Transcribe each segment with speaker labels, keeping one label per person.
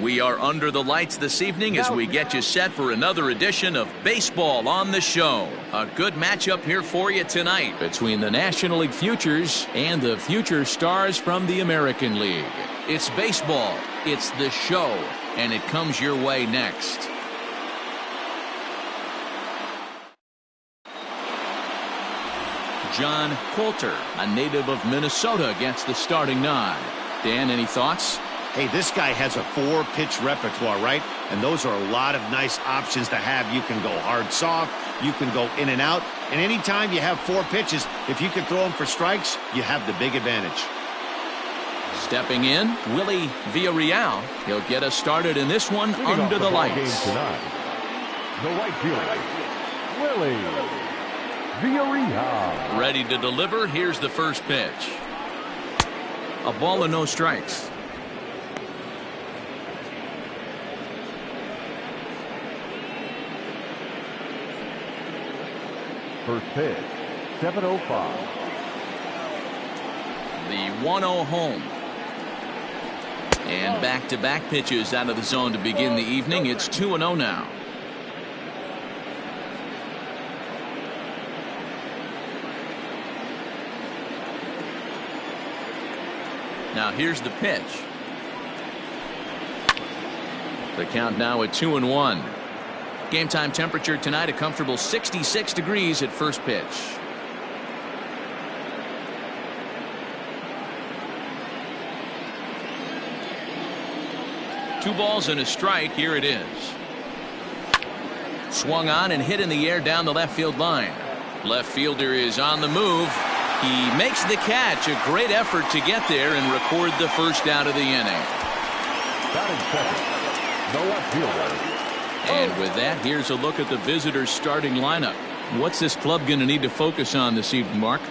Speaker 1: We are under the lights this evening as we get you set for another edition of Baseball on the Show. A good matchup here for you tonight between the National League Futures and the future stars from the American League. It's baseball, it's the show, and it comes your way next. John Coulter, a native of Minnesota, gets the starting nod. Dan, any thoughts?
Speaker 2: Hey, this guy has a 4-pitch repertoire, right? And those are a lot of nice options to have. You can go hard, soft. You can go in and out. And anytime you have 4 pitches, if you can throw them for strikes, you have the big advantage.
Speaker 1: Stepping in, Willie Villarreal. He'll get us started in this one under the lights.
Speaker 3: Tonight, the right fielder, Willie Villarreal.
Speaker 1: Ready to deliver. Here's the first pitch. A ball and no strikes.
Speaker 3: First pitch, 7:05.
Speaker 1: The 1-0 home. And back-to-back pitches out of the zone to begin the evening. It's 2-0 now. Now here's the pitch. The count now at 2-1. Game time temperature tonight a comfortable 66 degrees at first pitch. Two balls and a strike. Here it is. Swung on and hit in the air down the left field line. Left fielder is on the move. He makes the catch. A great effort to get there and record the first out of the inning.
Speaker 3: Batting second, the left fielder.
Speaker 1: And with that, here's a look at the visitors' starting lineup. What's this club going to need to focus on this evening, Mark?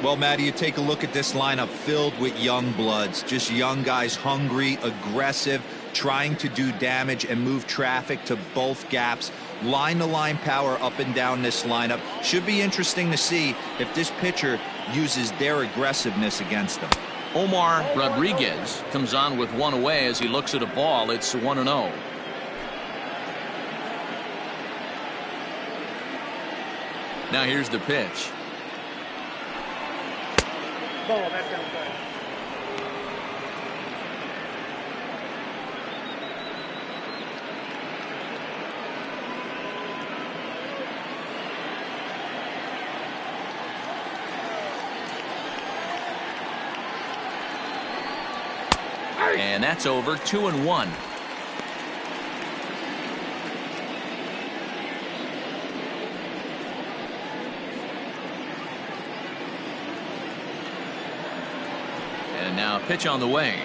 Speaker 4: Well, Matty, you take a look at this lineup filled with young bloods. Just young guys, hungry, aggressive, trying to do damage and move traffic to both gaps. Line-to-line power up and down this lineup. Should be interesting to see if this pitcher uses their aggressiveness against them.
Speaker 1: Omar Rodriguez comes on with one away as he looks at a ball. It's 1-0. Now here's the pitch.
Speaker 5: Ball, that's outside.
Speaker 1: And that's over. 2-1. And now a pitch on the way.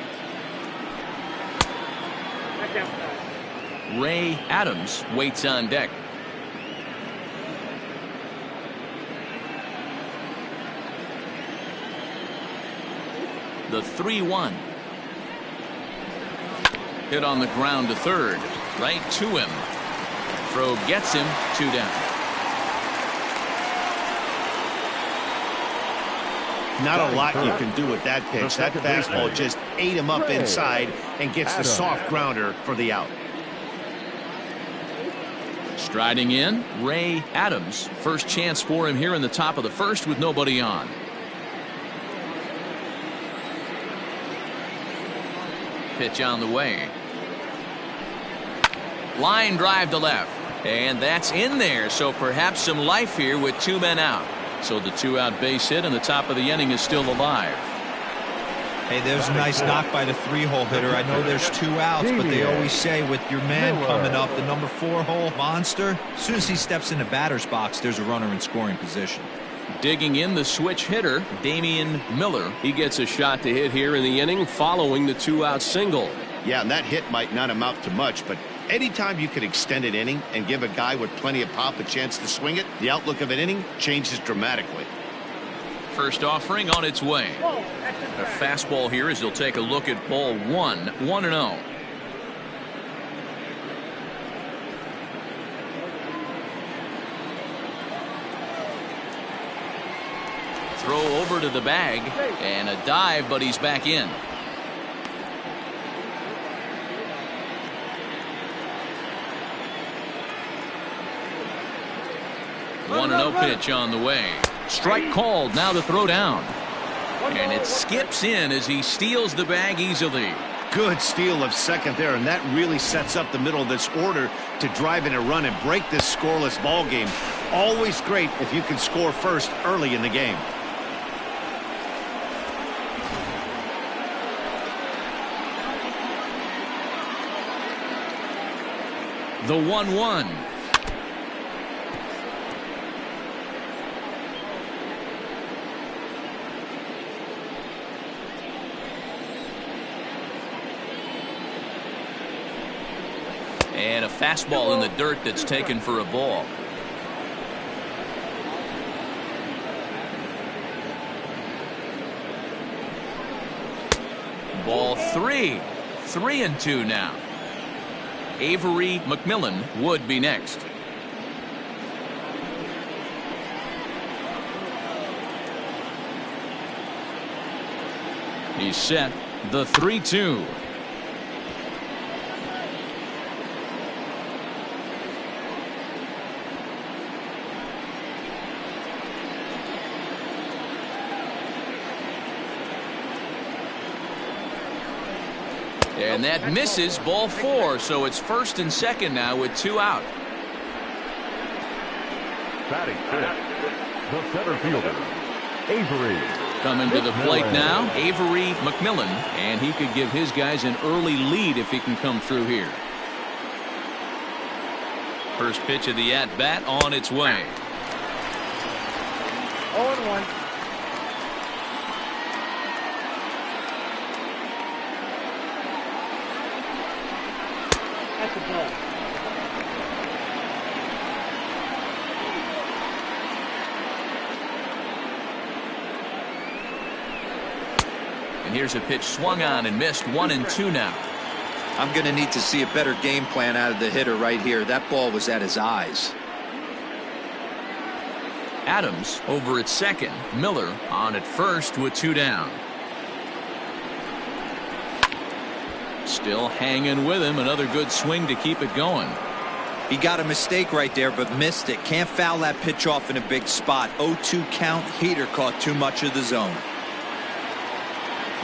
Speaker 1: Ray Adams waits on deck. The 3-1. Hit on the ground to third. Right to him. Throw gets him. 2 down.
Speaker 2: Not a lot you can do with that pitch. That fastball just ate him up inside and gets the soft grounder for the out.
Speaker 1: Striding in, Ray Adams. First chance for him here in the top of the first with nobody on. Pitch on the way. Line drive to left. And that's in there. So perhaps some life here with 2 men out. So the 2-out base hit and the top of the inning is still alive.
Speaker 4: Hey, there's a nice knock by the 3-hole hitter. I know there's 2 outs, but they always say with your man coming up, the number 4-hole monster, as soon as he steps in the batter's box, there's a runner in scoring position.
Speaker 1: Digging in the switch hitter, Damian Miller. He gets a shot to hit here in the inning following the 2-out single.
Speaker 2: Yeah, and that hit might not amount to much, but anytime you can extend an inning and give a guy with plenty of pop a chance to swing it, the outlook of an inning changes dramatically.
Speaker 1: First offering on its way. A fastball here as he'll take a look at ball 1. 1-0. Throw over to the bag and a dive, but he's back in. 1-0 pitch on the way. Strike called. Now the throw down. And it skips in as he steals the bag easily.
Speaker 2: Good steal of second there, and that really sets up the middle of this order to drive in a run and break this scoreless ball game. Always great if you can score first early in the game.
Speaker 1: The 1-1. And a fastball in the dirt that's taken for a ball. Ball 3. 3-2 now. Avery McMillan would be next. He's set. The 3-2. And that misses. Ball 4, so it's first and second now with 2 out.
Speaker 3: Batting fifth, the center fielder, Avery.
Speaker 1: Coming to the plate now, Avery McMillan, and he could give his guys an early lead if he can come through here. First pitch of the at-bat on its way.
Speaker 5: 0-1. That's a ball.
Speaker 1: And here's a pitch swung on and missed. 1-2 now.
Speaker 4: I'm going to need to see a better game plan out of the hitter right here. That ball was at his eyes.
Speaker 1: Adams over at second. Miller on at first with 2 down. Still hanging with him. Another good swing to keep it going.
Speaker 4: He got a mistake right there, but missed it. Can't foul that pitch off in a big spot. 0-2 count. Heater caught too much of the zone.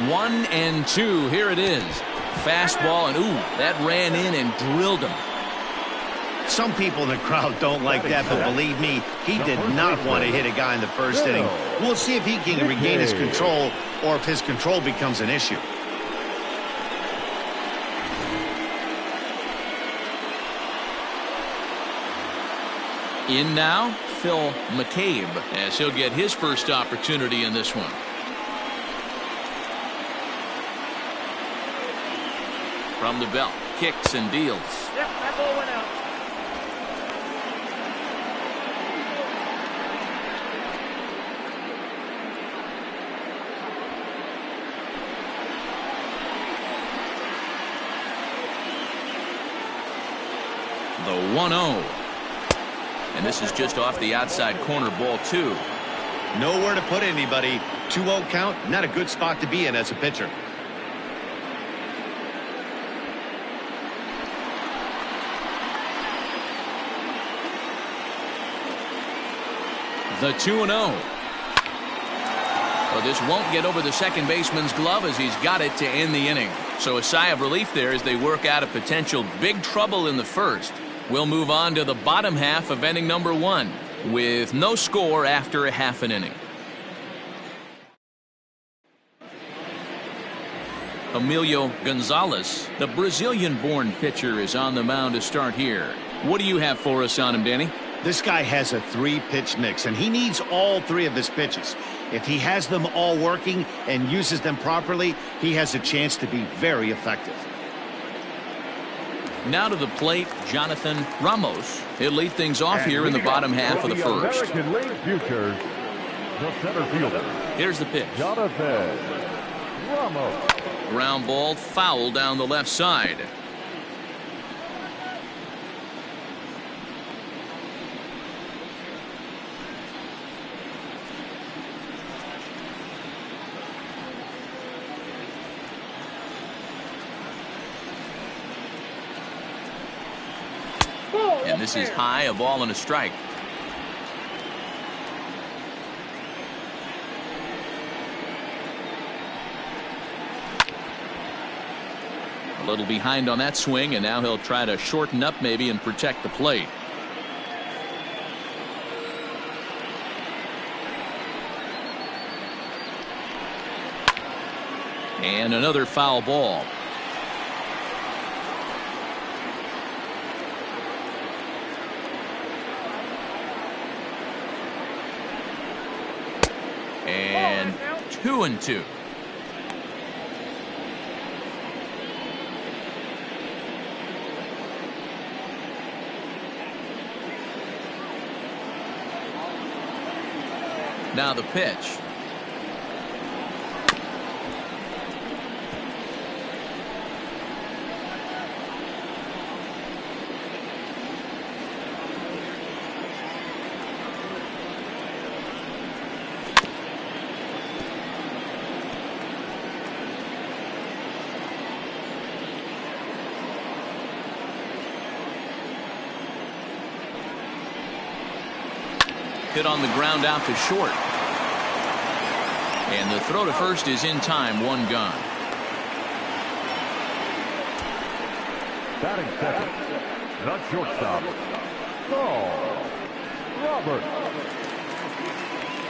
Speaker 1: 1-2. Here it is. Fastball, and ooh, that ran in and drilled him.
Speaker 2: Some people in the crowd don't like that, but believe me, he did not want to hit a guy in the first inning. We'll see if he can regain his control or if his control becomes an issue.
Speaker 1: In now, Phil McCabe, as he'll get his first opportunity in this one. From the belt, kicks and deals.
Speaker 5: Yep, that ball went out.
Speaker 1: The 1-0. And this is just off the outside corner, ball 2.
Speaker 2: Nowhere to put anybody. 2-0 count, not a good spot to be in as a pitcher.
Speaker 1: The 2-0. Well, this won't get over the second baseman's glove as he's got it to end the inning. So a sigh of relief there as they work out a potential big trouble in the first. We'll move on to the bottom half of inning number 1 with no score after a half an inning. Emilio Gonzalez, the Brazilian-born pitcher, is on the mound to start here. What do you have for us on him, Danny?
Speaker 2: This guy has a 3-pitch mix, and he needs all 3 of his pitches. If he has them all working and uses them properly, he has a chance to be very effective.
Speaker 1: Now to the plate, Jonathan Ramos. He'll lead things off here in the bottom half of the first.
Speaker 3: American League Futures, the center fielder.
Speaker 1: Here's the pitch.
Speaker 3: Jonathan Ramos.
Speaker 1: Ground ball, foul down the left side. And this is high, a ball and a strike. A little behind on that swing, and now he'll try to shorten up maybe and protect the plate. And another foul ball. And 2-2. Now the pitch. Hit on the ground out to short. And the throw to first is in time. One gone.
Speaker 3: Batting second, the shortstop, Saul Roberts.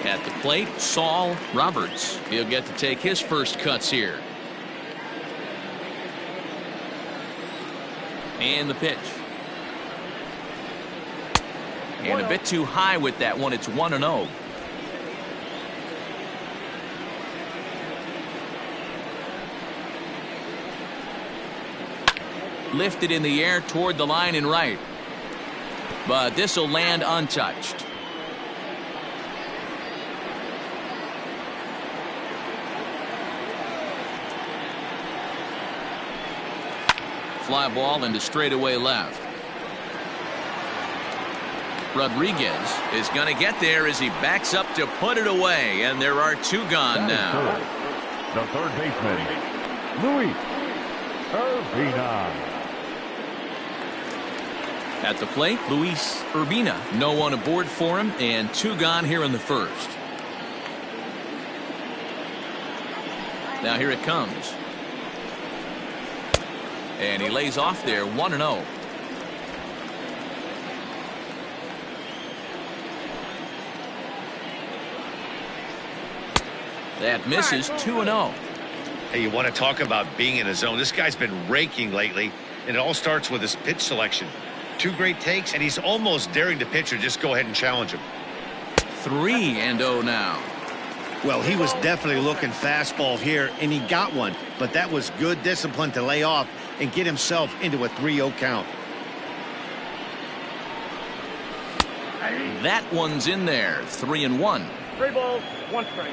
Speaker 1: At the plate, Saul Roberts. He'll get to take his first cuts here. And the pitch. And a bit too high with that one. It's 1-0. Lifted in the air toward the line and right. But this will land untouched. Fly ball into straightaway left. Rodriguez is going to get there as he backs up to put it away, and there are two gone now.
Speaker 3: The third baseman, Luis Urbina.
Speaker 1: At the plate, Luis Urbina. No one aboard for him, and two gone here in the first. Now here it comes. And he lays off there, 1-0. That misses, 2-0.
Speaker 2: Hey, you want to talk about being in a zone? This guy's been raking lately, and it all starts with his pitch selection. Two great takes, and he's almost daring the pitcher just go ahead and challenge him.
Speaker 1: 3-0 now.
Speaker 2: Well, he was definitely looking fastball here, and he got one. But that was good discipline to lay off and get himself into a 3-0 count.
Speaker 1: That one's in there, 3-1.
Speaker 5: 3 balls, 1 strike.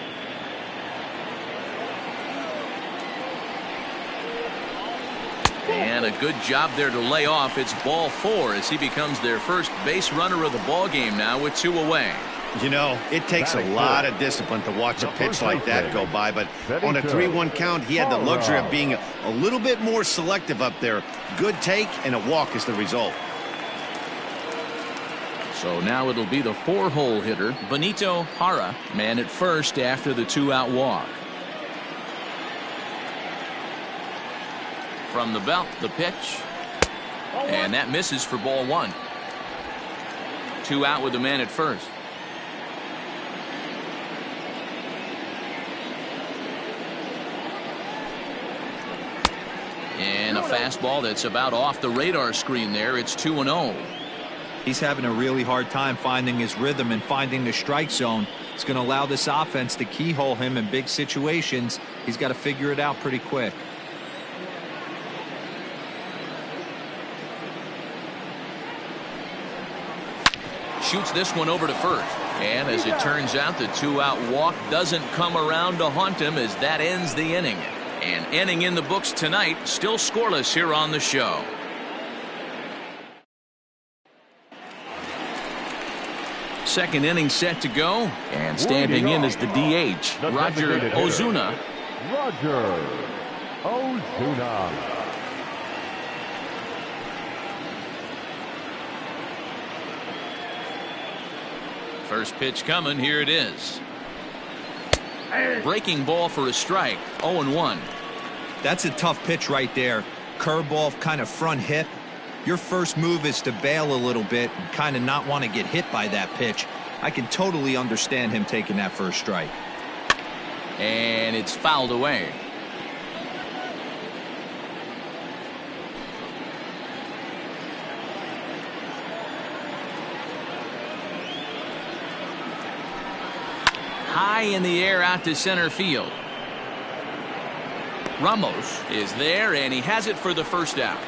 Speaker 1: And a good job there to lay off. It's ball 4 as he becomes their first base runner of the ball game now with 2 away.
Speaker 2: You know, it takes a lot of discipline to watch a pitch like that go by, but on a 3-1 count, he had the luxury of being a little bit more selective up there. Good take, and a walk is the result.
Speaker 1: So now it'll be the 4-hole hitter, Benito Jara, man at first after the 2-out walk. From the belt, the pitch. And that misses for ball 1. 2 out with the man at first. And a fastball that's about off the radar screen there. It's 2-0.
Speaker 4: He's having a really hard time finding his rhythm and finding the strike zone. It's going to allow this offense to keyhole him in big situations. He's got to figure it out pretty quick.
Speaker 1: Shoots this one over to first. And as it turns out, the 2-out walk doesn't come around to haunt him as that ends the inning. An inning in the books tonight, still scoreless here on the show. Second inning set to go. And standing in is the DH, Roger Ozuna.
Speaker 3: Roger Ozuna.
Speaker 1: First pitch coming. Here it is. Breaking ball for a strike. 0-1.
Speaker 4: That's a tough pitch right there. curveball kind of front hip, your first move is to bail a little bit and kind of not want to get hit by that pitch. I can totally understand him taking that first strike.
Speaker 1: And it's fouled away. High in the air out to center field. Ramos is there, and he has it for the first out.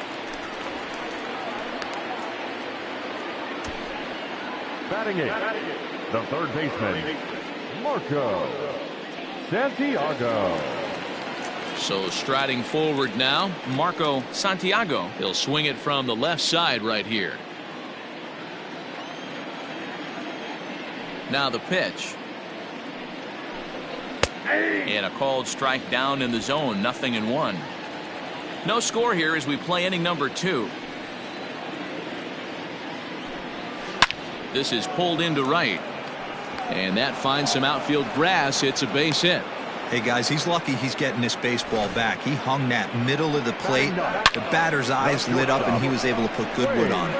Speaker 3: Batting it, the third baseman, Marco Santiago.
Speaker 1: So striding forward now, Marco Santiago. He'll swing it from the left side right here. Now the pitch. And a called strike down in the zone, 0-1. No score here as we play inning number 2. This is pulled into right. And that finds some outfield grass. It's a base hit.
Speaker 4: Hey guys, he's lucky he's getting this baseball back. He hung that middle of the plate. The batter's eyes lit up and he was able to put good wood on it.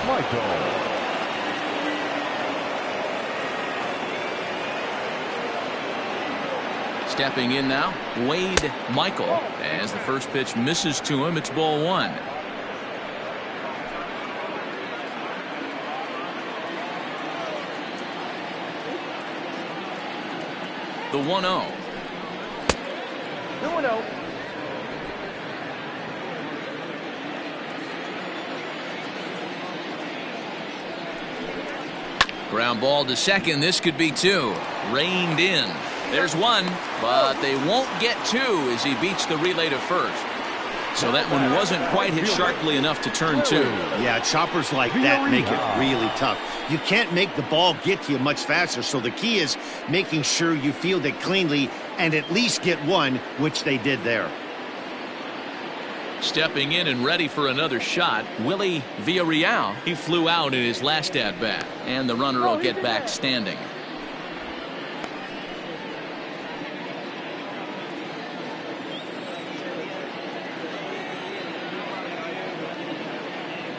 Speaker 3: Michael.
Speaker 1: Stepping in now, Wade Michael. As the first pitch misses to him, it's ball 1. The 1-0.
Speaker 5: 2-0.
Speaker 1: Ground ball to second. This could be 2. Reined in. There's 1, but they won't get 2 as he beats the relay to first. So that one wasn't quite hit sharply enough to turn 2.
Speaker 2: Yeah, choppers like that make it really tough. You can't make the ball get to you much faster, so the key is making sure you field it cleanly and at least get 1, which they did there.
Speaker 1: Stepping in and ready for another shot, Willie Villarreal. He flew out in his last at-bat, and the runner will get back standing.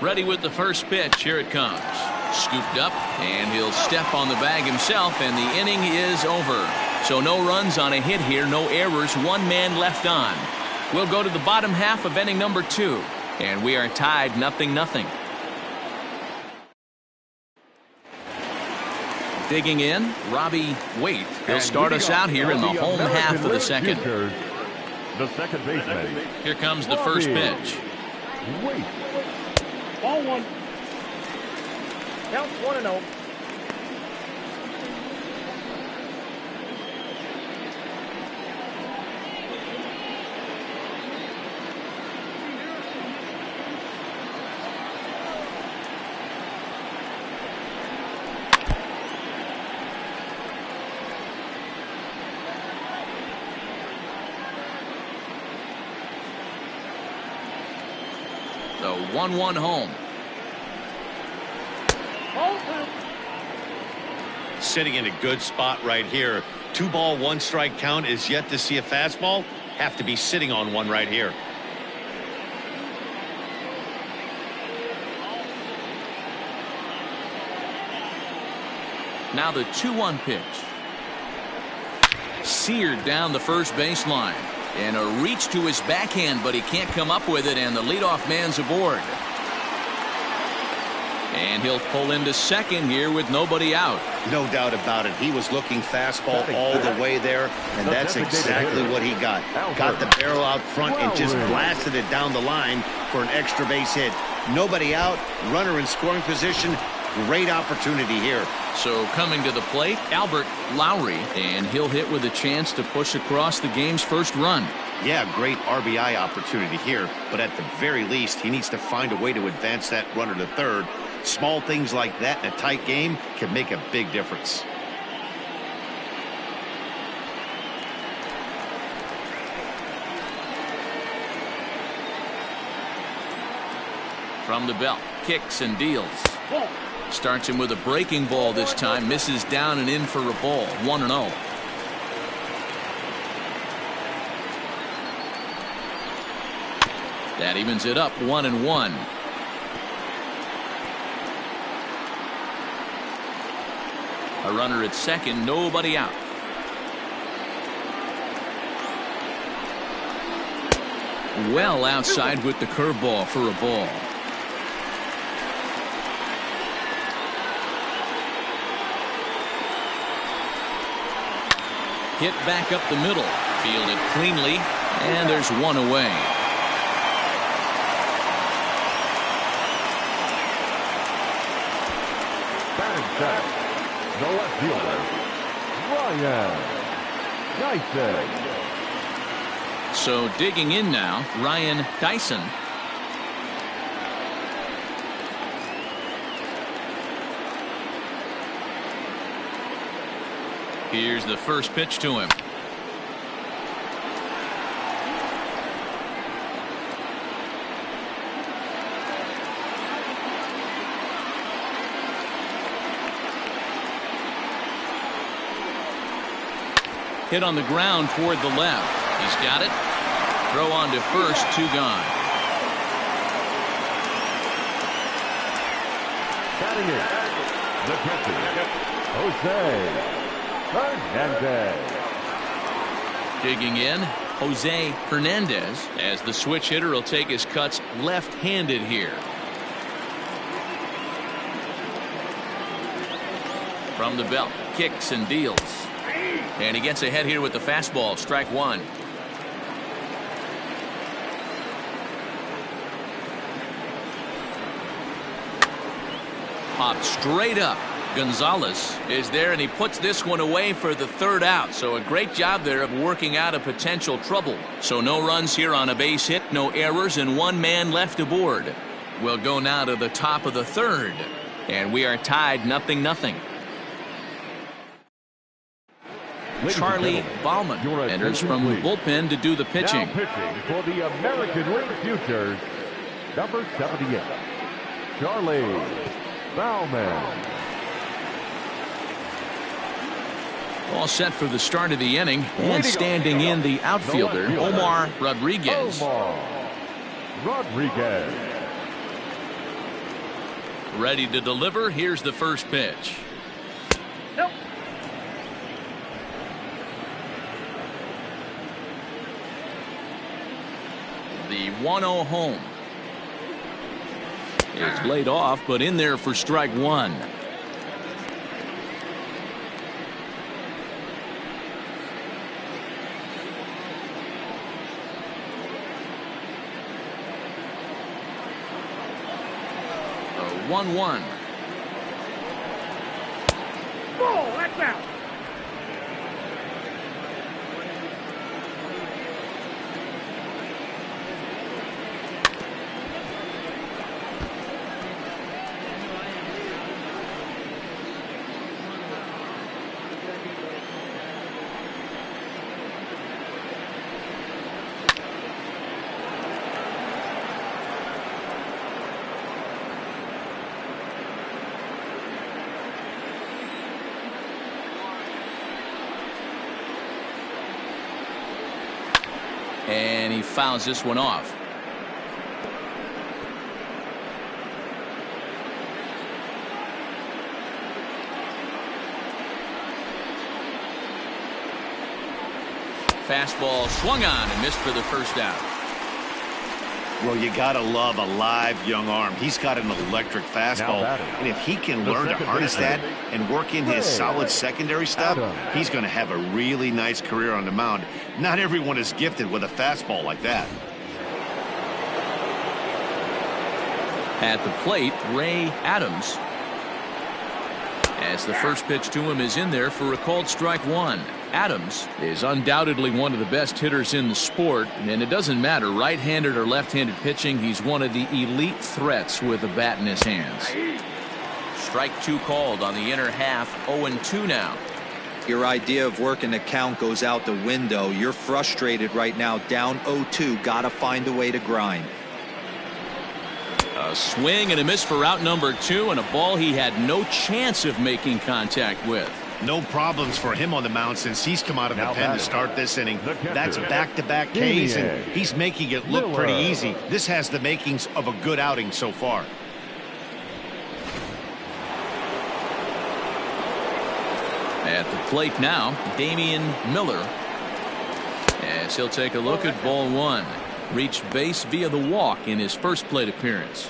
Speaker 1: Ready with the first pitch. Here it comes. Scooped up, and he'll step on the bag himself, and the inning is over. So no runs on a hit here, no errors, 1 man left on. We'll go to the bottom half of inning number 2, and we are tied 0-0. Digging in, Robbie Waite. He'll start us out here in the home half of the second.
Speaker 3: The second baseman.
Speaker 1: Here comes the first pitch.
Speaker 3: Wait.
Speaker 5: Ball 1. Count 1-0.
Speaker 1: The 1-1 home.
Speaker 5: Ball 2.
Speaker 2: Sitting in a good spot right here. 2 ball, 1 strike count is yet to see a fastball. Have to be sitting on 1 right here.
Speaker 1: Now the 2-1 pitch. Seared down the first baseline. And a reach to his backhand, but he can't come up with it, and the leadoff man's aboard. And he'll pull into second here with nobody out.
Speaker 2: No doubt about it. He was looking fastball all the way there, and that's exactly what he got. Got the barrel out front and just blasted it down the line for an extra base hit. Nobody out, runner in scoring position. Great opportunity here.
Speaker 1: So coming to the plate, Albert Lowry, and he'll hit with a chance to push across the game's first run.
Speaker 2: Yeah, great RBI opportunity here, but at the very least, he needs to find a way to advance that runner to third. Small things like that in a tight game can make a big difference.
Speaker 1: From the belt, kicks and deals. Starts him with a breaking ball this time, misses down and in for a ball. 1-0. That evens it up 1-1. A runner at second, nobody out. Well outside with the curveball for a ball. Hit back up the middle. Fielded cleanly, and there's one away.
Speaker 3: Batting set, the left fielder, Ryan Dyson.
Speaker 1: So digging in now, Ryan Dyson. Here's the first pitch to him. Hit on the ground toward the left. He's got it. Throw on to first, 2 gone.
Speaker 3: Batting it, the catcher, Jose Hernandez.
Speaker 1: Digging in, Jose Hernandez, as the switch hitter will take his cuts left-handed here. From the belt, kicks and deals. And he gets ahead here with the fastball, strike 1. Popped straight up. Gonzalez is there, and he puts this one away for the 3rd out. So a great job there of working out a potential trouble. So no runs here on a base hit, no errors, and 1 man left aboard. We'll go now to the top of the 3rd, and we are tied 0-0. Charlie Bauman enters from the bullpen to do the pitching.
Speaker 3: Now pitching for the American League Futures, number 78, Charlie Bauman.
Speaker 1: All set for the start of the inning, and standing in the outfielder, Omar Rodriguez.
Speaker 3: Omar Rodriguez.
Speaker 1: Ready to deliver. Here's the first pitch.
Speaker 5: Nope.
Speaker 1: The 1-0 home is laid off, but in there for strike 1. The 1-1.
Speaker 5: Ball, that's out.
Speaker 1: And he fouls this one off. Fastball swung on and missed for the first out.
Speaker 2: Well, you got to love a live young arm. He's got an electric fastball, and if he can learn to harness that and work in his solid secondary stuff, he's going to have a really nice career on the mound. Not everyone is gifted with a fastball like that.
Speaker 1: At the plate, Ray Adams, as the first pitch to him is in there for a called strike 1. Adams is undoubtedly one of the best hitters in the sport, and it doesn't matter right-handed or left-handed pitching. He's one of the elite threats with a bat in his hands. Strike 2 called on the inner half. 0-2 now.
Speaker 4: Your idea of working the count goes out the window. You're frustrated right now, down 0-2. Gotta find a way to grind.
Speaker 1: A swing and a miss for out number 2, and a ball he had no chance of making contact with.
Speaker 2: No problems for him on the mound since he's come out of the pen to start this inning. That's back-to-back Ks, and he's making it look pretty easy. This has the makings of a good outing so far.
Speaker 1: At the plate now, Damian Miller. As he'll take a look at ball one. Reached base via the walk in his first plate appearance.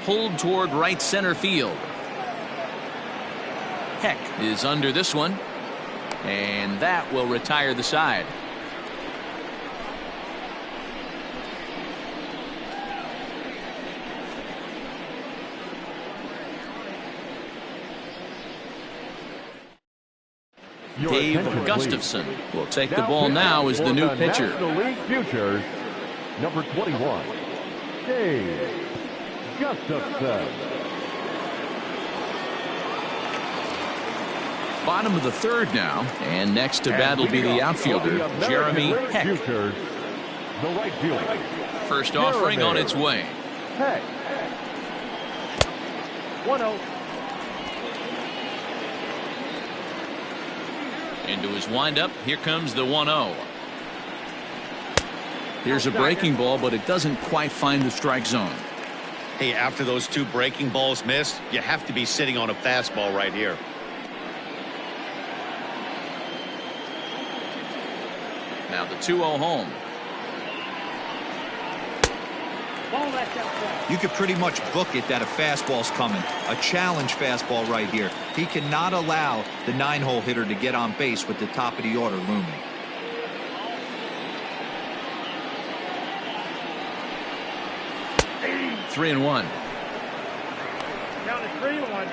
Speaker 1: Pulled toward right center field. Heck is under this one, and that will retire the side. Dave Gustafson will take the ball now as the new pitcher.
Speaker 3: National League Futures, number 21, Dave Gustafson.
Speaker 1: Bottom of the third now, and next to bat will be the outfielder, Jeremy Heck.
Speaker 3: Futures, the right fielder.
Speaker 1: First offering on its way.
Speaker 3: Heck. 1-0.
Speaker 1: Into his windup, here comes the 1-0. Here's a breaking ball, but it doesn't quite find the strike zone.
Speaker 2: Hey, after those two breaking balls missed, you have to be sitting on a fastball right here.
Speaker 1: Now the 2-0 home.
Speaker 4: You could pretty much book it that a fastball's coming. A challenge fastball right here. He cannot allow the 9-hole hitter to get on base with the top of the order looming.
Speaker 1: Three and one.
Speaker 5: Count is 3-1.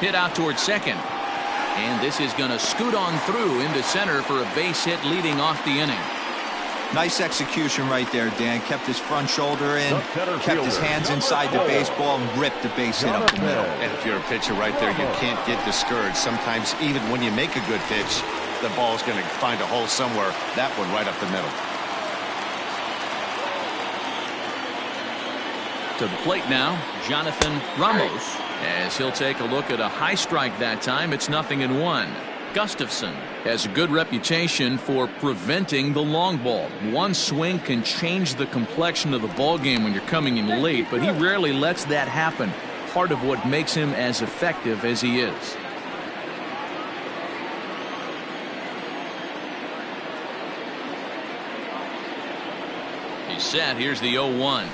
Speaker 1: Hit out towards second. And this is going to scoot on through into center for a base hit leading off the inning.
Speaker 4: Nice execution right there, Dan. Kept his front shoulder in, kept his hands inside the baseball, and ripped the base hit up the middle.
Speaker 2: And if you're a pitcher right there, you can't get discouraged. Sometimes even when you make a good pitch, the ball's going to find a hole somewhere. That one right up the middle.
Speaker 1: To the plate now, Jonathan Ramos. As he'll take a look at a high strike that time, it's 0-1. Gustafson has a good reputation for preventing the long ball. One swing can change the complexion of the ball game when you're coming in late, but he rarely lets that happen. Part of what makes him as effective as he is. He's set. Here's the 0-1.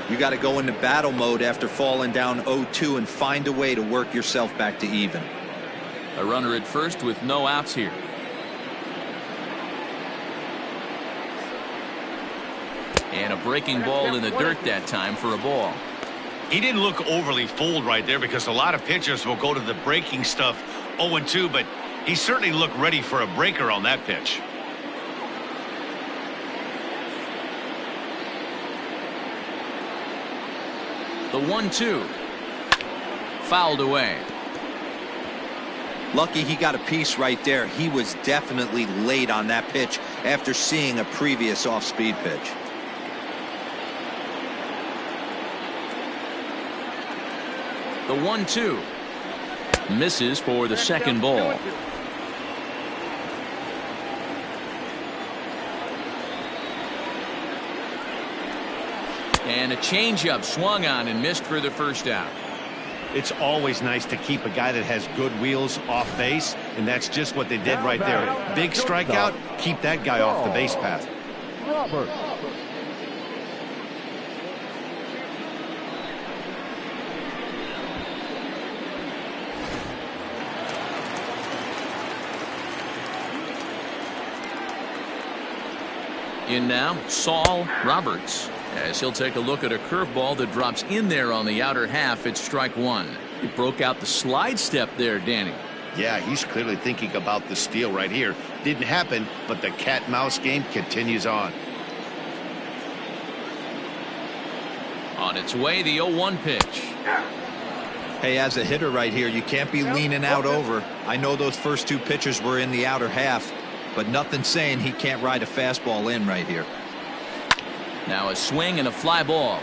Speaker 4: You got to go into battle mode after falling down 0-2 and find a way to work yourself back to even.
Speaker 1: A runner at first with no outs here. And a breaking ball in the dirt that time for a ball.
Speaker 2: He didn't look overly fooled right there because a lot of pitchers will go to the breaking stuff 0-2, but he certainly looked ready for a breaker on that pitch.
Speaker 1: The 1-2. Fouled away.
Speaker 4: Lucky he got a piece right there. He was definitely late on that pitch after seeing a previous off-speed pitch.
Speaker 1: The 1-2. Misses for the second ball. And a changeup swung on and missed for the first out.
Speaker 2: It's always nice to keep a guy that has good wheels off base, and that's just what they did right there. Big strikeout, keep that guy off the base path.
Speaker 3: Robert.
Speaker 1: In now, Saul Roberts. As he'll take a look at a curveball that drops in there on the outer half, it's strike one. He broke out the slide step there, Danny.
Speaker 2: Yeah, he's clearly thinking about the steal right here. Didn't happen, but the cat-mouse game continues on.
Speaker 1: On its way, the 0-1 pitch.
Speaker 4: Hey, as a hitter right here, you can't be leaning out over. I know those first two pitches were in the outer half, but nothing saying he can't ride a fastball in right here.
Speaker 1: Now a swing and a fly ball.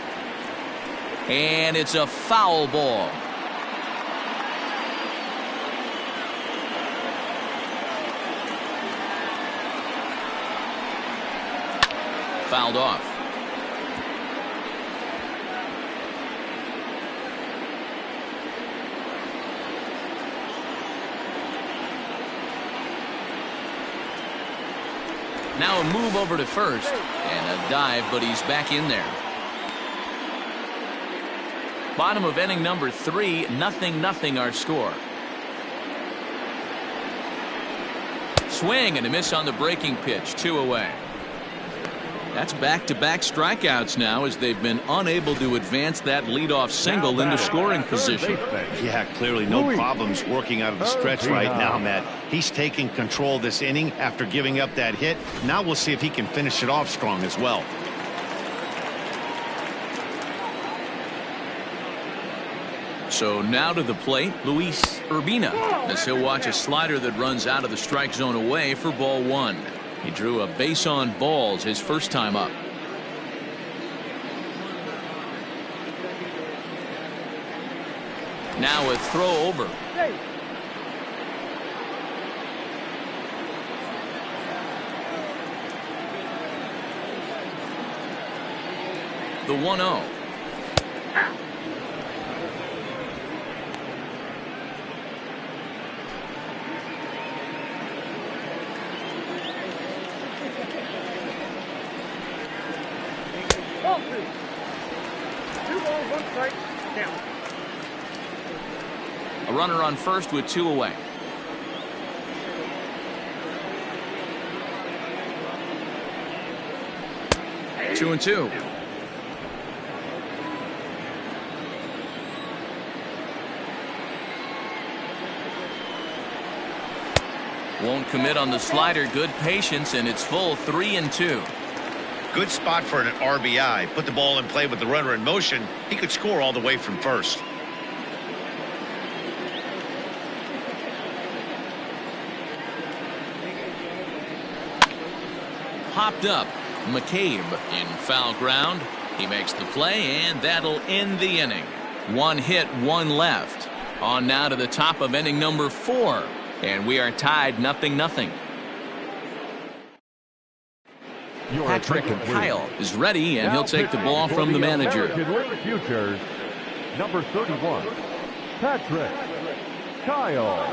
Speaker 1: And it's a foul ball. Fouled off. Now a move over to first and a dive, but he's back in there. Bottom of inning number 3, 0-0 our score. Swing and a miss on the breaking pitch, 2 away. That's back-to-back strikeouts now as they've been unable to advance that leadoff single into scoring position.
Speaker 2: Yeah, clearly no problems working out of the stretch right now, Matt. He's taking control this inning after giving up that hit. Now we'll see if he can finish it off strong as well.
Speaker 1: So now to the plate, Luis Urbina, as he'll watch a slider that runs out of the strike zone away for ball 1. He drew a base on balls his first time up. Now a throw over. The 1-0. A runner on first with 2 away. Two and two. Won't commit on the slider. Good patience, and it's full 3-2.
Speaker 2: Good spot for an RBI. Put the ball in play with the runner in motion. He could score all the way from first.
Speaker 1: Hopped up. McCabe in foul ground. He makes the play, and that'll end the inning. 1 hit, 1 left. On now to the top of inning number 4. And we are tied 0-0. Patrick Kyle is ready, and he'll take the ball from the manager.
Speaker 3: Futures, number 31, Patrick Kyle.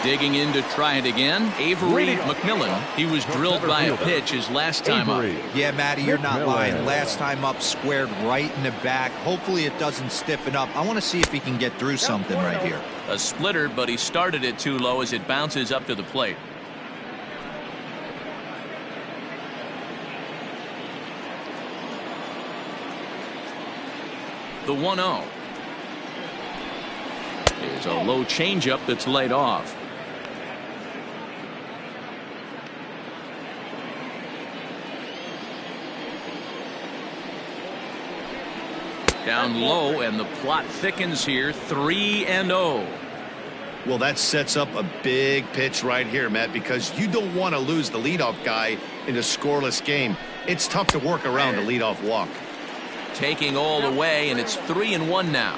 Speaker 1: Digging in to try it again, Avery McMillan. He was drilled by a pitch his last time up.
Speaker 4: Yeah, Matty, you're not lying. Last time up, squared right in the back. Hopefully it doesn't stiffen up. I want to see if he can get through something right here.
Speaker 1: A splitter, but he started it too low as it bounces up to the plate. The 1-0. There's a low changeup that's laid off. Down low, and the plot thickens here. 3-0.
Speaker 2: Well, that sets up a big pitch right here, Matt, because you don't want to lose the leadoff guy in a scoreless game. It's tough to work around a leadoff walk.
Speaker 1: Taking all the way, and it's 3-1 now.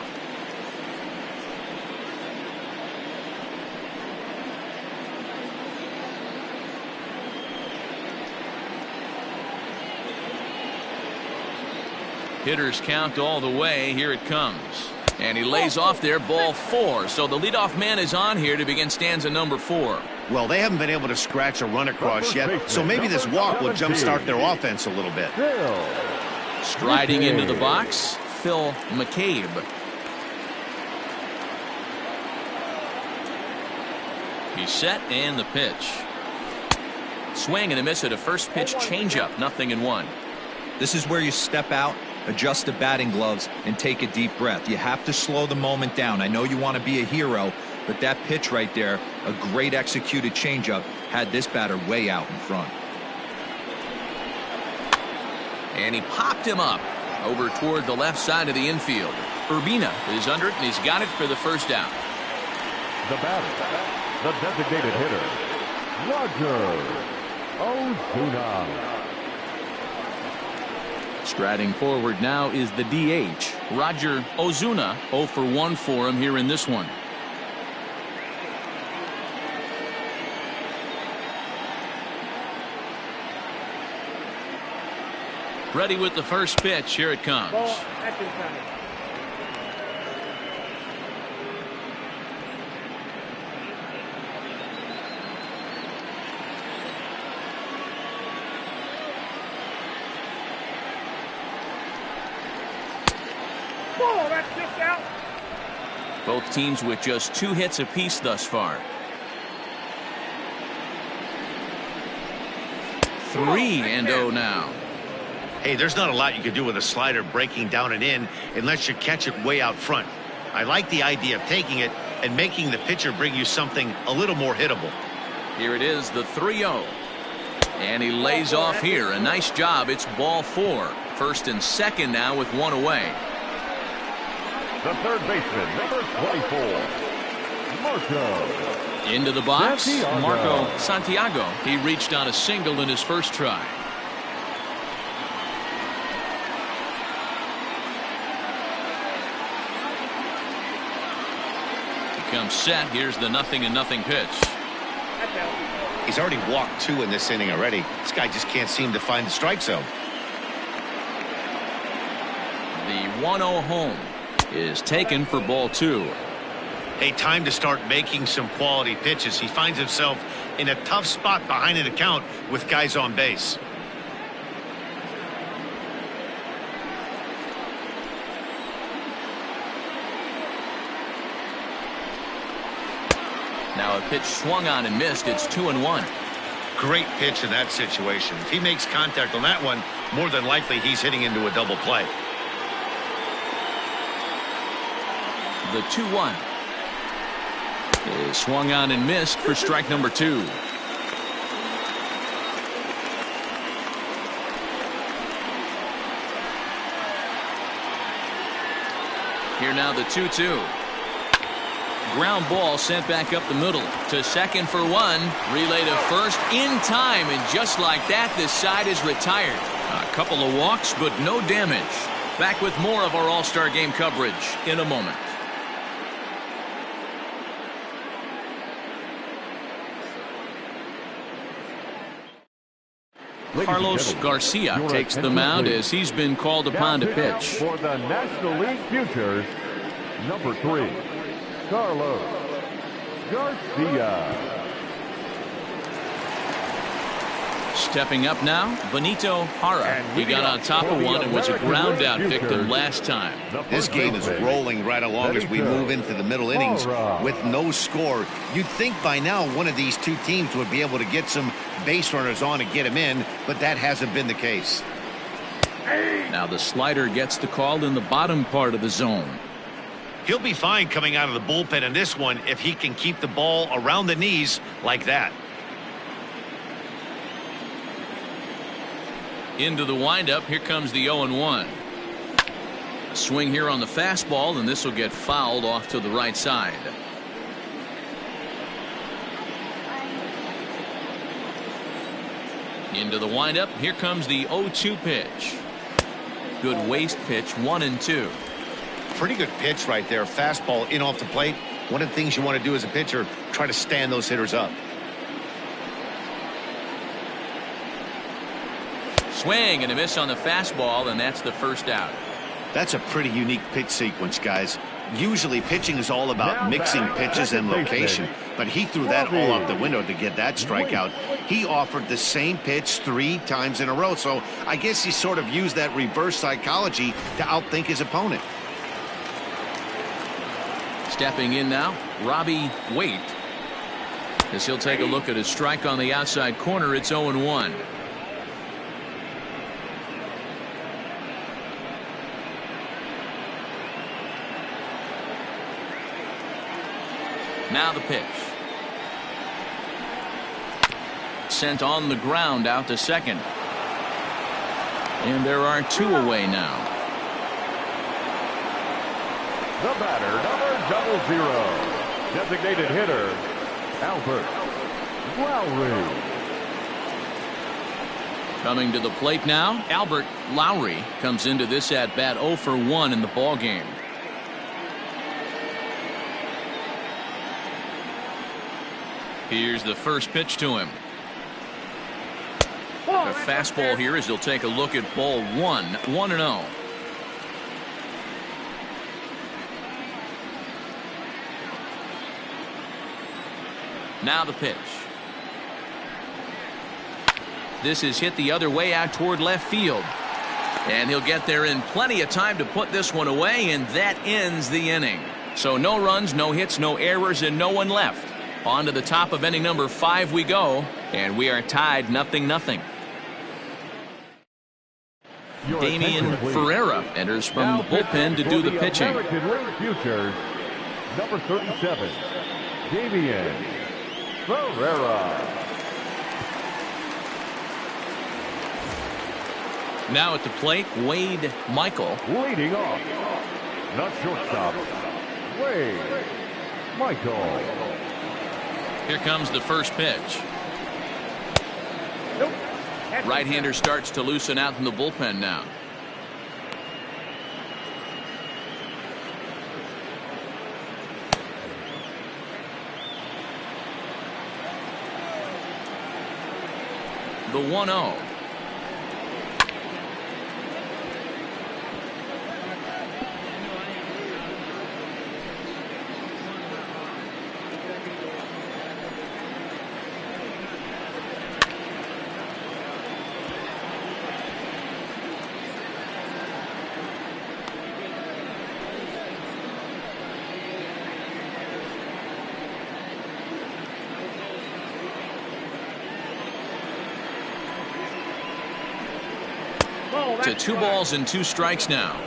Speaker 1: Hitters count all the way. Here it comes. And he lays off there, ball 4. So the leadoff man is on here to begin stanza number 4.
Speaker 2: Well, they haven't been able to scratch a run across yet, so maybe this walk will jumpstart their offense a little bit.
Speaker 1: Striding into the box, Phil McCabe. He's set, and the pitch. Swing and a miss at a first pitch changeup. 0-1.
Speaker 4: This is where you step out adjust the batting gloves, and take a deep breath. You have to slow the moment down. I know you want to be a hero, but that pitch right there, a great executed changeup, had this batter way out in front.
Speaker 1: And he popped him up over toward the left side of the infield. Urbina is under it, and he's got it for the first out.
Speaker 3: The batter, the designated hitter, Roger Ozuna.
Speaker 1: Striding forward now is the DH, Roger Ozuna. 0 for 1 for him here in this one. Ready with the first pitch. Here it comes.
Speaker 5: Ball, action time. Ball, that's just out.
Speaker 1: Both teams with just 2 hits apiece thus far. 3-0 now.
Speaker 2: Hey, there's not a lot you can do with a slider breaking down and in unless you catch it way out front. I like the idea of taking it and making the pitcher bring you something a little more hittable.
Speaker 1: Here it is, the 3-0. And he lays off here. A nice job. It's ball 4. First and second now with 1 away.
Speaker 3: The third baseman, number 24, Marco.
Speaker 1: Into the box,
Speaker 3: Santiago.
Speaker 1: Marco Santiago. He reached on a single in his first try. He comes set. Here's the 0-0 pitch.
Speaker 5: That's out.
Speaker 2: He's already walked 2 in this inning already. This guy just can't seem to find the strike zone.
Speaker 1: The 1-0 home is taken for ball 2.
Speaker 2: Hey, time to start making some quality pitches. He finds himself in a tough spot behind an account with guys on base.
Speaker 1: Now a pitch swung on and missed. It's 2-1.
Speaker 2: Great pitch in that situation. If he makes contact on that one, more than likely he's hitting into a double play.
Speaker 1: The 2-1 is swung on and missed for strike number 2. Here now the 2-2. Ground ball sent back up the middle to second for 1. Relay to first in time, and just like that, this side is retired. A couple of walks, but no damage. Back with more of our All-Star Game coverage in a moment. Carlos Garcia takes the mound as he's been called upon to pitch.
Speaker 3: For the National League Futures, number 3, Carlos Garcia.
Speaker 1: Stepping up now, Benito Jara. He got on top of one and was a ground out victim last time.
Speaker 2: This game is rolling right along as we move into the middle innings with no score. You'd think by now one of these two teams would be able to get some base runners on and get him in, but that hasn't been the case.
Speaker 1: Now the slider gets the call in the bottom part of the zone.
Speaker 2: He'll be fine coming out of the bullpen in this one if he can keep the ball around the knees like that.
Speaker 1: Into the windup. Here comes the 0-1. A swing here on the fastball, and this will get fouled off to the right side. Into the windup. Here comes the 0-2 pitch. Good waist pitch, 1-2.
Speaker 2: Pretty good pitch right there. Fastball in off the plate. One of the things you want to do as a pitcher, try to stand those hitters up.
Speaker 1: Swing and a miss on the fastball, and that's the first out.
Speaker 2: That's a pretty unique pitch sequence, guys. Usually pitching is all about mixing pitches and location, but he threw that all out the window to get that strikeout. He offered the same pitch 3 times in a row, so I guess he sort of used that reverse psychology to outthink his opponent.
Speaker 1: Stepping in now, Robbie Waite. As he'll take a look at his strike on the outside corner, it's 0-1. Now the pitch. Sent on the ground out to second. And there are two away now.
Speaker 3: The batter, number 00. Designated hitter, Albert Lowry.
Speaker 1: Coming to the plate now, Albert Lowry comes into this at bat 0 for 1 in the ball game. Here's the first pitch to him. A fastball here as he'll take a look at ball 1, 1-0. Now the pitch. This is hit the other way out toward left field. And he'll get there in plenty of time to put this one away, and that ends the inning. So no runs, no hits, no errors, and no one left. On to the top of inning number 5 we go, and we are tied 0-0. Damian Ferreira enters from the bullpen to do the pitching.
Speaker 3: American League Futures, number 37, Damian Ferreira.
Speaker 1: Now at the plate, Wade Michael.
Speaker 3: Leading off, the shortstop, Wade Michael.
Speaker 1: Here comes the first pitch.
Speaker 5: Nope.
Speaker 1: Right-hander starts to loosen out in the bullpen now. The 1-0. To 2 balls and 2 strikes now.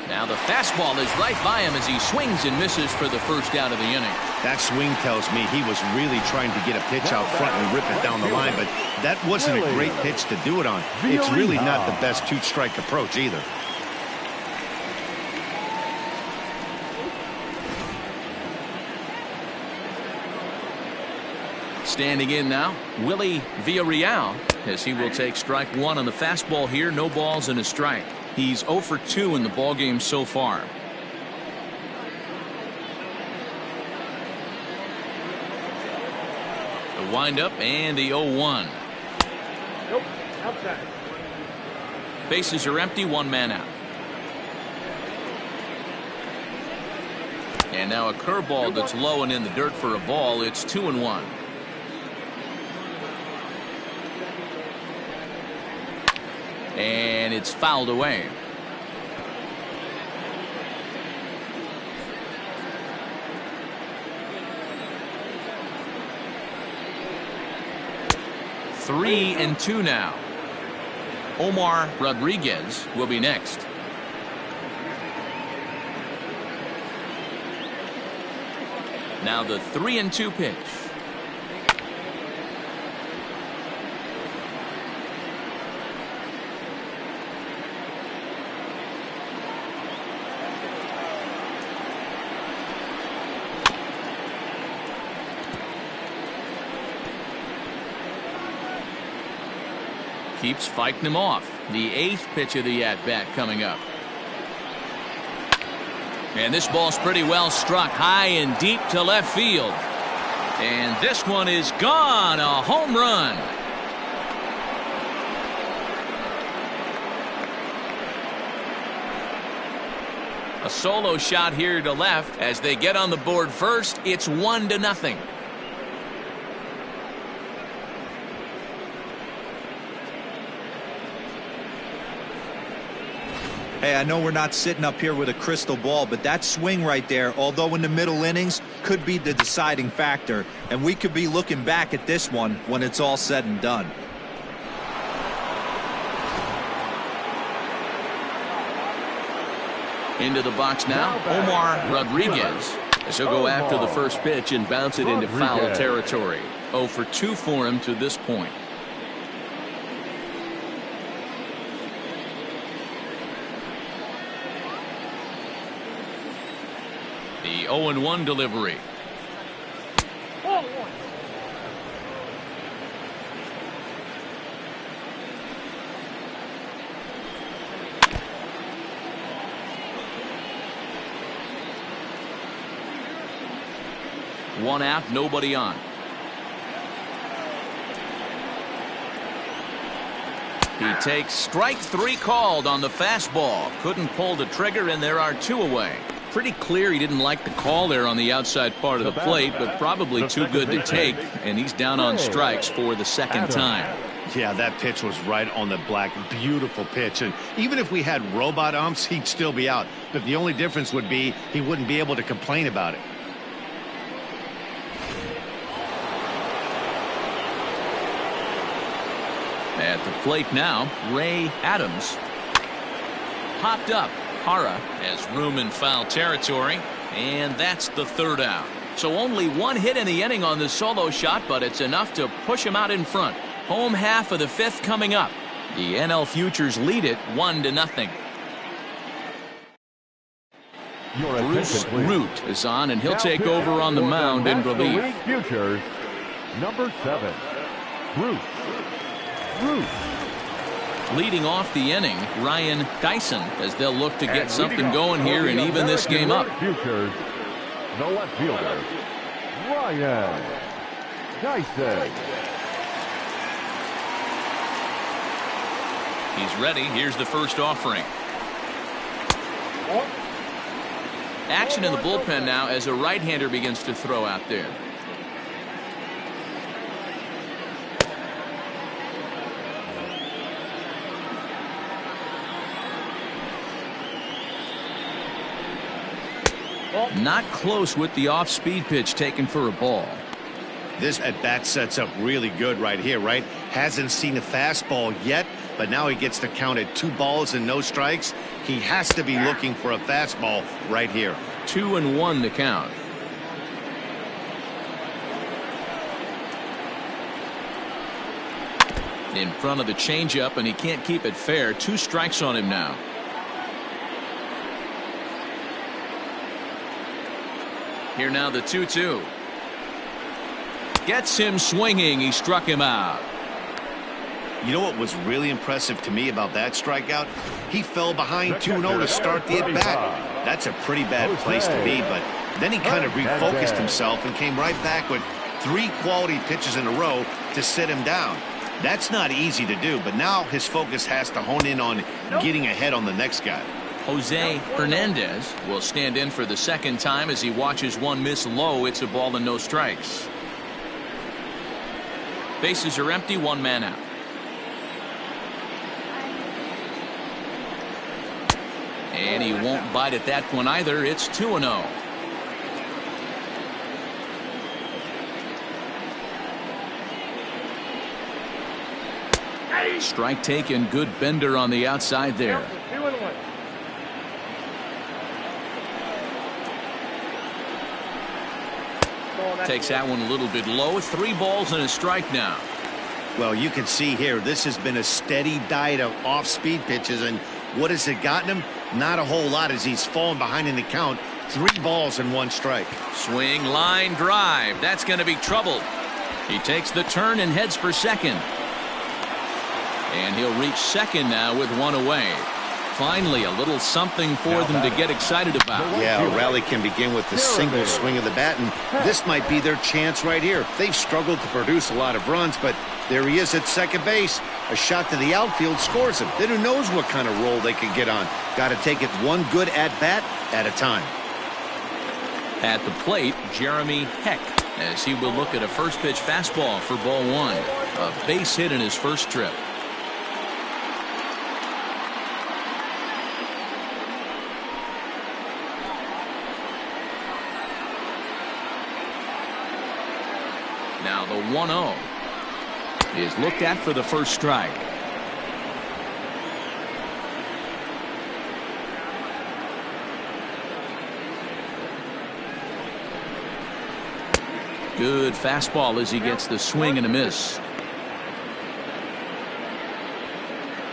Speaker 1: Now the fastball is right by him as he swings and misses for the first out of the inning.
Speaker 2: That swing tells me he was really trying to get a pitch out front and rip it down the line, but that wasn't a great pitch to do it on. It's really not the best 2-strike approach either.
Speaker 1: Standing in now, Willie Villarreal, as he will take strike 1 on the fastball here. No balls and a strike. He's 0 for 2 in the ballgame so far. The windup and the 0-1.
Speaker 5: Nope. Outside.
Speaker 1: Bases are empty, 1 man out. And now a curveball that's low and in the dirt for a ball. It's 2-1. And it's fouled away. Three and 2 now. Omar Rodriguez will be next. Now the 3-2 pitch. Keeps fighting him off. The 8th pitch of the at-bat coming up. And this ball's pretty well struck high and deep to left field. And this one is gone. A home run. A solo shot here to left as they get on the board first. It's 1-0.
Speaker 4: Hey, I know we're not sitting up here with a crystal ball, but that swing right there, although in the middle innings, could be the deciding factor. And we could be looking back at this one when it's all said and done.
Speaker 1: Into the box now, Omar Rodriguez. As he'll go after the first pitch and bounce it into foul territory. 0 for 2 for him to this point. The 0-1 delivery. One out, nobody on. He takes strike 3 called on the fastball. Couldn't pull the trigger, and there are 2 away. Pretty clear he didn't like the call there on the outside part of the plate, but probably too good to take, and he's down on strikes for the second time.
Speaker 2: Yeah, that pitch was right on the black. Beautiful pitch. And even if we had robot umps, he'd still be out. But the only difference would be he wouldn't be able to complain about it.
Speaker 1: At the plate now, Ray Adams. Popped up. Hara has room in foul territory, and that's the 3rd out. So only 1 hit in the inning on the solo shot, but it's enough to push him out in front. Home half of the 5th coming up. The NL Futures lead it 1-0. Bruce Root is on, and he'll take over on the mound in relief.
Speaker 3: Futures, number 7, Bruce Root.
Speaker 1: Leading off the inning, Ryan Dyson, as they'll look to get something going here and even this game up.
Speaker 3: Futures, the left fielder, Ryan Dyson.
Speaker 1: He's ready. Here's the first offering. Action in the bullpen now as a right-hander begins to throw out there. Not close with the off-speed pitch taken for a ball.
Speaker 2: This at-bat sets up really good right here, right? Hasn't seen a fastball yet, but now he gets to count at 2 balls and no strikes. He has to be looking for a fastball right here.
Speaker 1: 2-1 the count. In front of the changeup, and he can't keep it fair. 2 strikes on him now. Here now the 2-2. Gets him swinging. He struck him out.
Speaker 2: You know what was really impressive to me about that strikeout? He fell behind 2-0 to start the at-bat. That's a pretty bad place to be, but then he kind of refocused himself and came right back with 3 quality pitches in a row to sit him down. That's not easy to do, but now his focus has to hone in on getting ahead on the next guy.
Speaker 1: Jose Hernandez will stand in for the second time as he watches one miss low. It's a ball and no strikes. Bases are empty, 1 man out. And he won't bite at that one either. It's 2-0. Strike taken. Good bender on the outside there.
Speaker 5: 2-1.
Speaker 1: Takes that one a little bit low. 3 balls and a strike now.
Speaker 2: Well, you can see here this has been a steady diet of off-speed pitches, and what has it gotten him? Not a whole lot as he's fallen behind in the count. 3 balls and 1 strike.
Speaker 1: Swing, line drive. That's going to be trouble. He takes the turn and heads for second. And he'll reach second now with 1 away. Finally, a little something for them to get excited about.
Speaker 2: Yeah, a rally can begin with the single swing of the bat, and this might be their chance right here. They've struggled to produce a lot of runs, but there he is at second base. A shot to the outfield scores him. Then who knows what kind of roll they can get on. Got to take it one good at-bat at a time.
Speaker 1: At the plate, Jeremy Heck, as he will look at a first pitch fastball for ball 1. A base hit in his first trip. Now the 1-0 is looked at for the first strike. Good fastball as he gets the swing and a miss.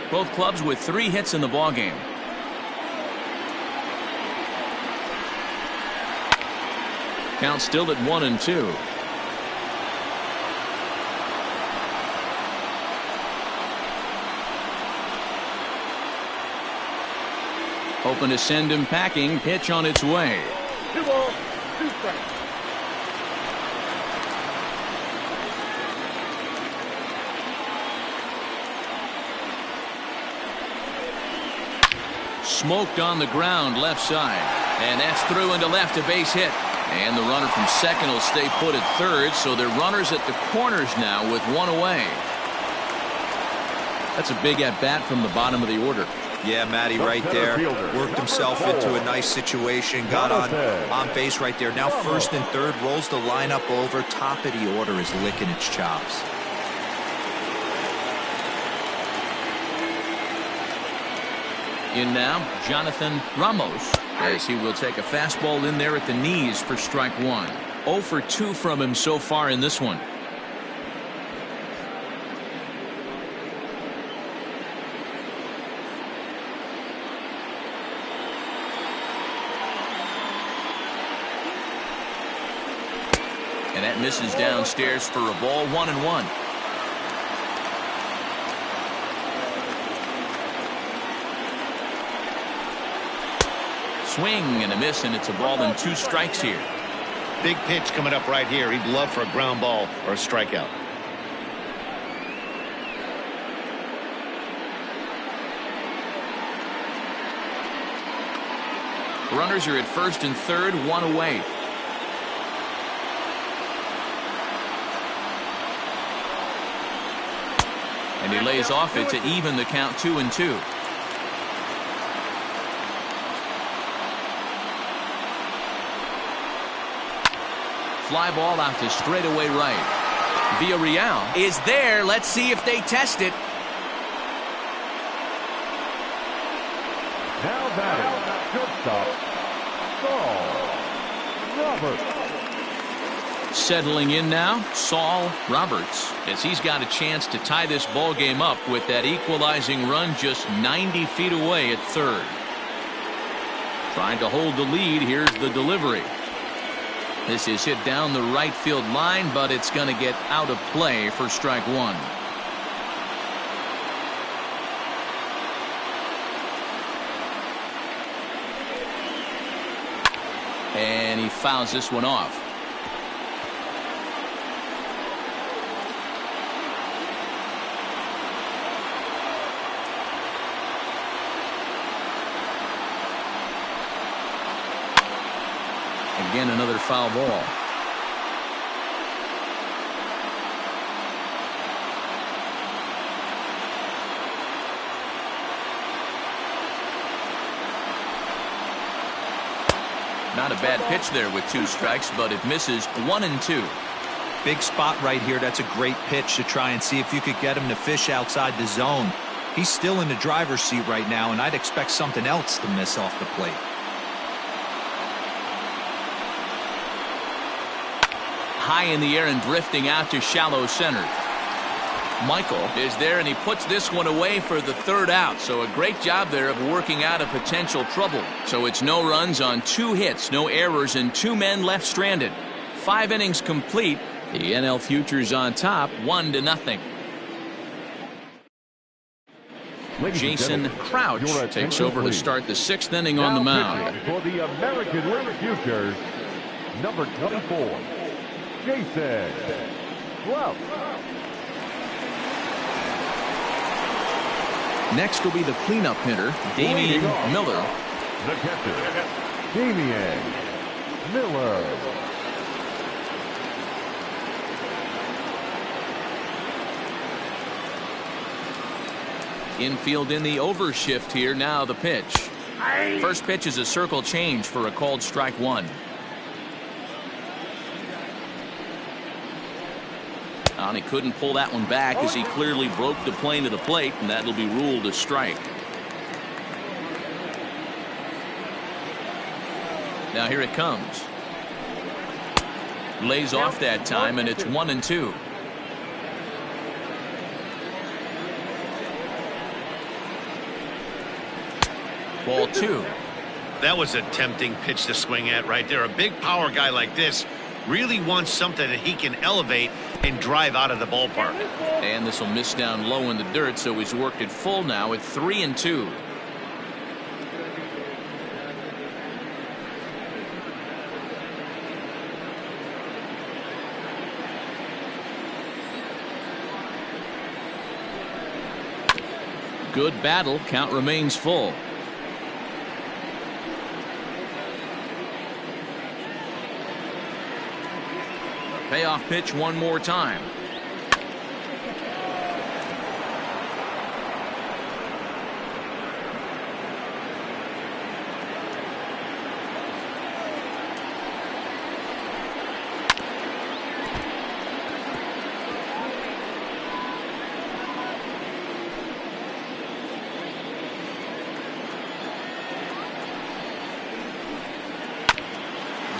Speaker 1: Both clubs with 3 hits in the ballgame. Count still at 1-2. Hoping to send him packing. Pitch on its way.
Speaker 5: 2 balls, 2 strikes.
Speaker 1: Smoked on the ground left side. And that's through into left, a base hit. And the runner from second will stay put at third, so they're runners at the corners now with 1 away. That's a big at-bat from the bottom of the order.
Speaker 4: Yeah, Matty, right there. Worked himself into a nice situation. Got on base right there. Now first and third, rolls the lineup over. Top of the order is licking its chops.
Speaker 1: In now, Jonathan Ramos, as he will take a fastball in there at the knees for strike 1. 0 for 2 from him so far in this one. And that misses downstairs for a ball. 1-1. Swing and a miss, and it's a ball and 2 strikes here.
Speaker 2: Big pitch coming up right here. He'd love for a ground ball or a strikeout.
Speaker 1: Runners are at first and third, 1 away. And he lays off it to even the count 2-2. Fly ball out to straightaway right. Villarreal is there. Let's see if they test it.
Speaker 3: Now batting, shortstop, Saul Roberts.
Speaker 1: Settling in now, Saul Roberts, as he's got a chance to tie this ball game up with that equalizing run just 90 feet away at third. Trying to hold the lead. Here's the delivery. This is hit down the right field line, but it's going to get out of play for strike 1. And he fouls this one off. Again, another foul ball. Not a bad pitch there with 2 strikes, but it misses. 1-2.
Speaker 4: Big spot right here. That's a great pitch to try and see if you could get him to fish outside the zone. He's still in the driver's seat right now, and I'd expect something else to miss off the plate.
Speaker 1: High in the air and drifting out to shallow center. Michael is there, and he puts this one away for the 3rd out. So a great job there of working out a potential trouble. So it's no runs on 2 hits, no errors, and 2 men left stranded. 5 innings complete. The NL Futures on top, 1-0. Jason Crouch takes over to start the 6th inning on the mound.
Speaker 3: For the American League Futures, number 24, Jason Crouch.
Speaker 1: Next will be the cleanup hitter, Damian Miller.
Speaker 3: The catcher, Damian Miller.
Speaker 1: Infield in the overshift here. Now the pitch. First pitch is a circle change for a called strike 1. And he couldn't pull that one back as he clearly broke the plane of the plate, and that'll be ruled a strike. Now here it comes. Lays off that time, and it's 1-2. Ball 2.
Speaker 2: That was a tempting pitch to swing at right there. A big power guy like this really wants something that he can elevate and drive out of the ballpark.
Speaker 1: And this will miss down low in the dirt, so he's worked it full now at 3-2. Good battle. Count remains full. Payoff pitch one more time.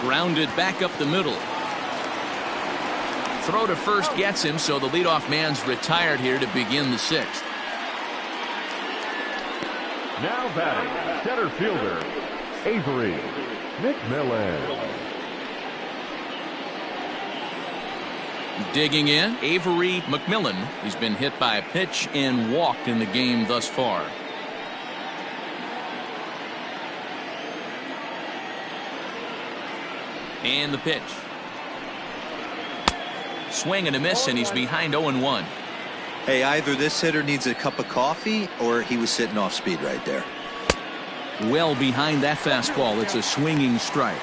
Speaker 1: Grounded back up the middle. Throw to first gets him, so the leadoff man's retired here to begin the 6th.
Speaker 3: Now batting, center fielder, Avery McMillan.
Speaker 1: Digging in, Avery McMillan. He's been hit by a pitch and walked in the game thus far. And the pitch. Swing and a miss, and he's behind 0-1.
Speaker 4: Hey, either this hitter needs a cup of coffee or he was sitting off speed right there.
Speaker 1: Well behind that fastball. It's a swinging strike.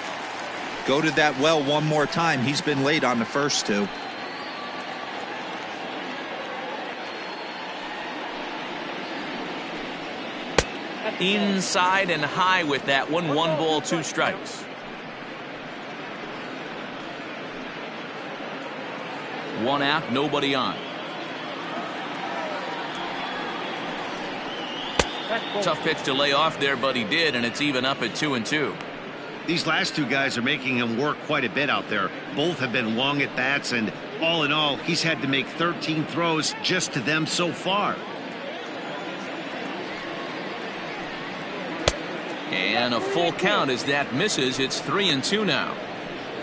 Speaker 4: Go to that well one more time. He's been late on the first 2.
Speaker 1: Inside and high with that one. 1 ball, 2 strikes. One out, nobody on. Tough pitch to lay off there, but he did, and it's even up at 2-2.
Speaker 2: These last 2 guys are making him work quite a bit out there. Both have been long at bats, and all in all, he's had to make 13 throws just to them so far.
Speaker 1: And a full count as that misses. It's 3-2 now.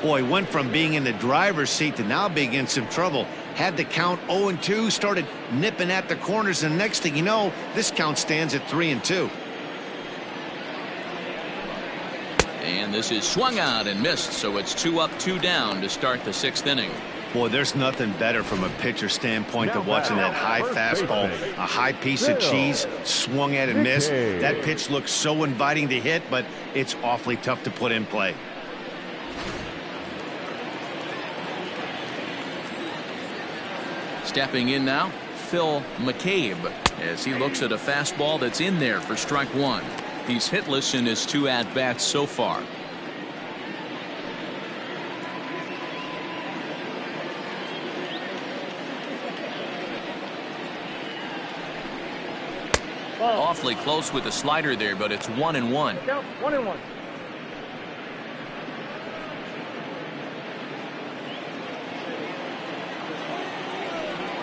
Speaker 2: Boy, went from being in the driver's seat to now being in some trouble. Had the count 0-2, started nipping at the corners, and next thing you know, this count stands at 3-2.
Speaker 1: And this is swung out and missed, so it's 2 up, 2 down to start the 6th inning.
Speaker 2: Boy, there's nothing better from a pitcher standpoint than watching that high fastball, a high piece of cheese, swung at and missed. That pitch looks so inviting to hit, but it's awfully tough to put in play.
Speaker 1: Stepping in now, Phil McCabe, as he looks at a fastball that's in there for strike 1. He's hitless in his 2 at-bats so far. Awfully close with the slider there, but it's 1-1.
Speaker 5: Count 1-1.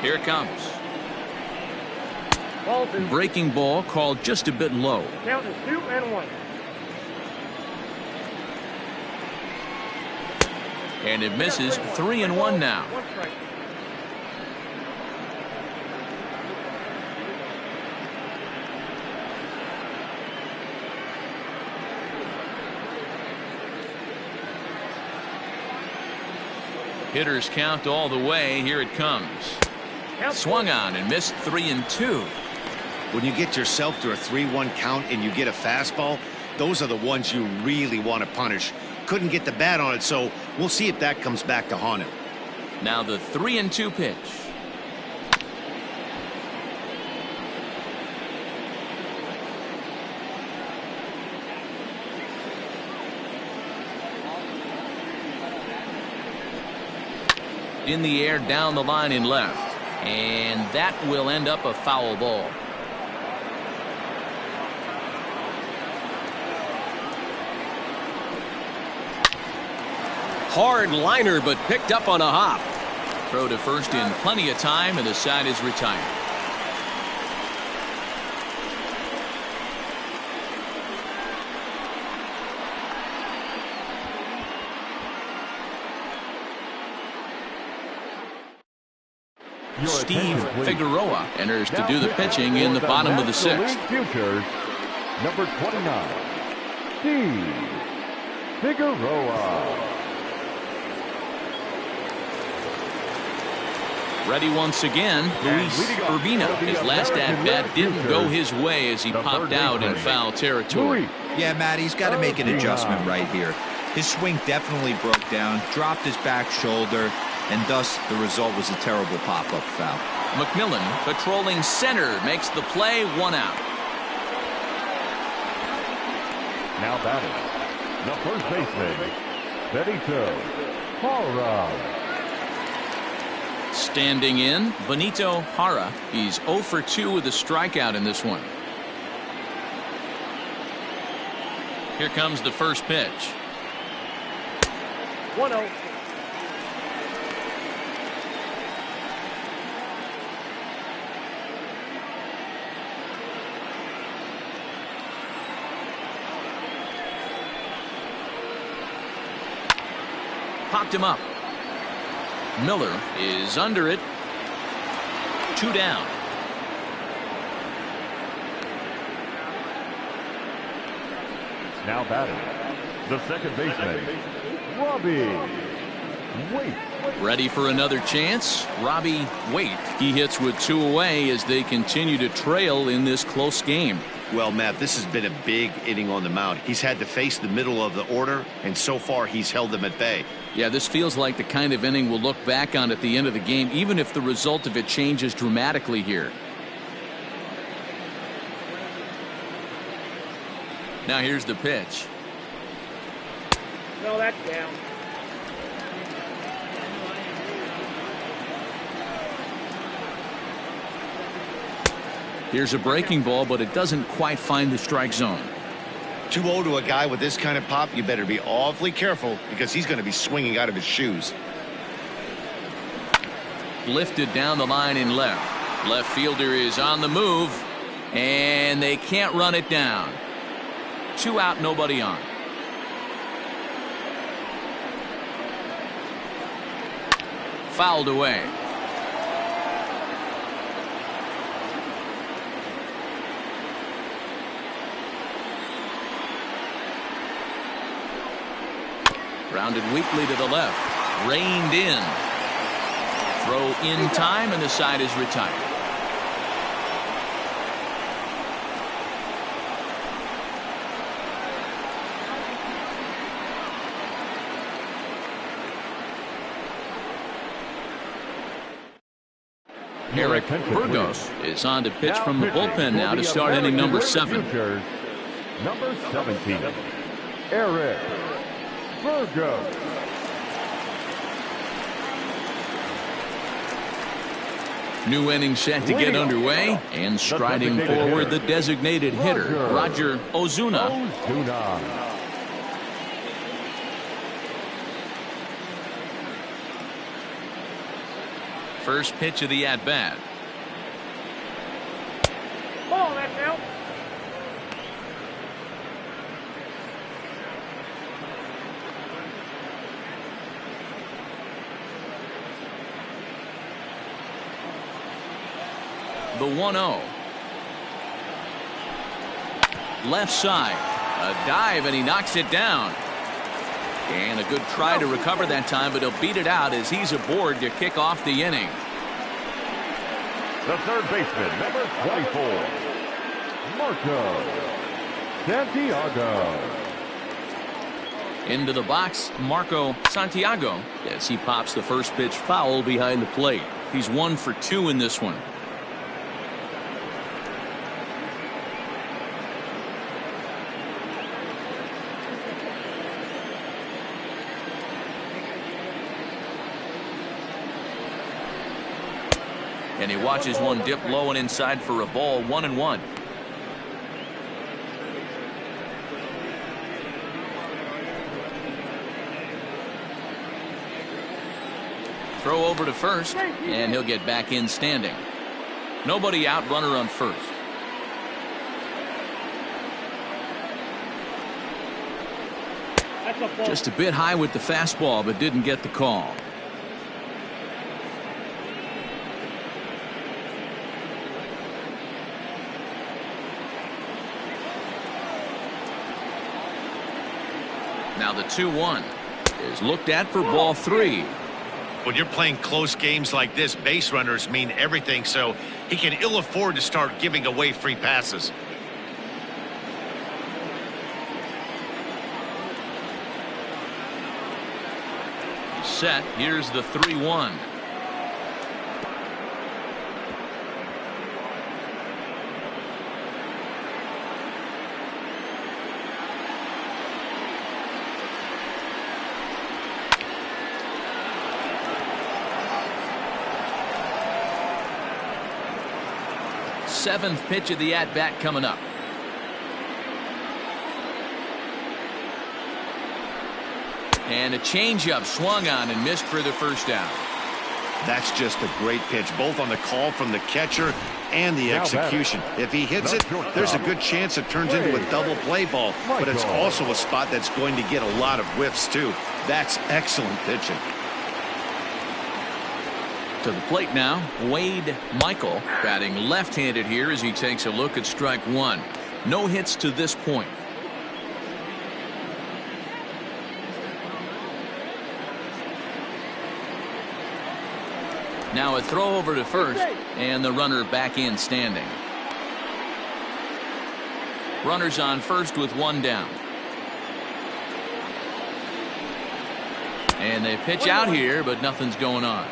Speaker 1: Here it comes.
Speaker 5: Ball 2.
Speaker 1: Breaking ball called just a bit low.
Speaker 5: Count is 2-1.
Speaker 1: And it misses. 3-1 now.
Speaker 5: 1 strike.
Speaker 1: Hitters count all the way. Here it comes. Swung on and missed. 3-2.
Speaker 2: When you get yourself to a 3-1 count and you get a fastball, those are the ones you really want to punish. Couldn't get the bat on it, so we'll see if that comes back to haunt him.
Speaker 1: Now the 3-2 pitch. In the air, down the line in left. And that will end up a foul ball.
Speaker 6: Hard liner, but picked up on a hop.
Speaker 1: Throw to first in plenty of time, and the side is retired. Steve Figueroa enters to do the pitching in the bottom of the sixth.
Speaker 3: Futures, number 29, Steve Figueroa.
Speaker 1: Ready once again, Luis Urbina. His last at-bat didn't go his way as he popped out in foul territory.
Speaker 4: Yeah, Matt, he's got to make an adjustment right here. His swing definitely broke down, dropped his back shoulder, and thus the result was a terrible pop-up foul.
Speaker 1: McMillan, patrolling center, makes the play, 1 out.
Speaker 3: Now batting, the first baseman, Benito Hara.
Speaker 1: Standing in, Benito Hara. He's 0 for 2 with a strikeout in this one. Here comes the first pitch.
Speaker 5: 1-0.
Speaker 1: Popped him up. Miller is under it. 2 down.
Speaker 3: Now batting, the second baseman, Robbie Waite.
Speaker 1: Ready for another chance. Robbie Waite. He hits with 2 away as they continue to trail in this close game.
Speaker 2: Well, Matt, this has been a big inning on the mound. He's had to face the middle of the order, and so far he's held them at bay.
Speaker 1: Yeah, this feels like the kind of inning we'll look back on at the end of the game, even if the result of it changes dramatically here. Now here's the pitch.
Speaker 5: No, that's down.
Speaker 1: Here's a breaking ball, but it doesn't quite find the strike zone.
Speaker 2: 2-0 to a guy with this kind of pop, you better be awfully careful because he's going to be swinging out of his shoes.
Speaker 1: Lifted down the line in left. Left fielder is on the move, and they can't run it down. 2 out, nobody on. Fouled away. Rounded weakly to the left. Reined in. Throw in time, and the side is retired. Eric Burgos is on to pitch from the bullpen now to start inning number 7.
Speaker 3: Number 17, Eric Burgos.
Speaker 1: New inning set to get underway, and striding forward the designated hitter, Roger Ozuna. First pitch of the at-bat.
Speaker 5: Ball, that's out.
Speaker 1: The 1-0. Left side. A dive, and he knocks it down. And a good try to recover that time, but he'll beat it out as he's aboard to kick off the inning.
Speaker 3: The third baseman, number 24, Marco Santiago.
Speaker 1: Into the box, Marco Santiago, as he pops the first pitch foul behind the plate. He's 1 for 2 in this one. And he watches one dip low and inside for a ball. 1-1. Throw over to first, and he'll get back in standing. Nobody out, runner on first. Just a bit high with the fastball, but didn't get the call. Now the 2-1 is looked at for ball 3.
Speaker 2: When you're playing close games like this, base runners mean everything, so he can ill afford to start giving away free passes.
Speaker 1: Set. Here's the 3-1. Seventh pitch of the at-bat coming up. And a changeup swung on and missed for the first down.
Speaker 2: That's just a great pitch, both on the call from the catcher and the execution. If he hits it, there's a good chance it turns into a double play ball, but it's also a spot that's going to get a lot of whiffs, too. That's excellent pitching.
Speaker 1: To the plate now, Wade Michael, batting left-handed here as he takes a look at strike one. No hits to this point. Now a throw over to first, and the runner back in standing. Runners on first with one down. And they pitch out here, but nothing's going on.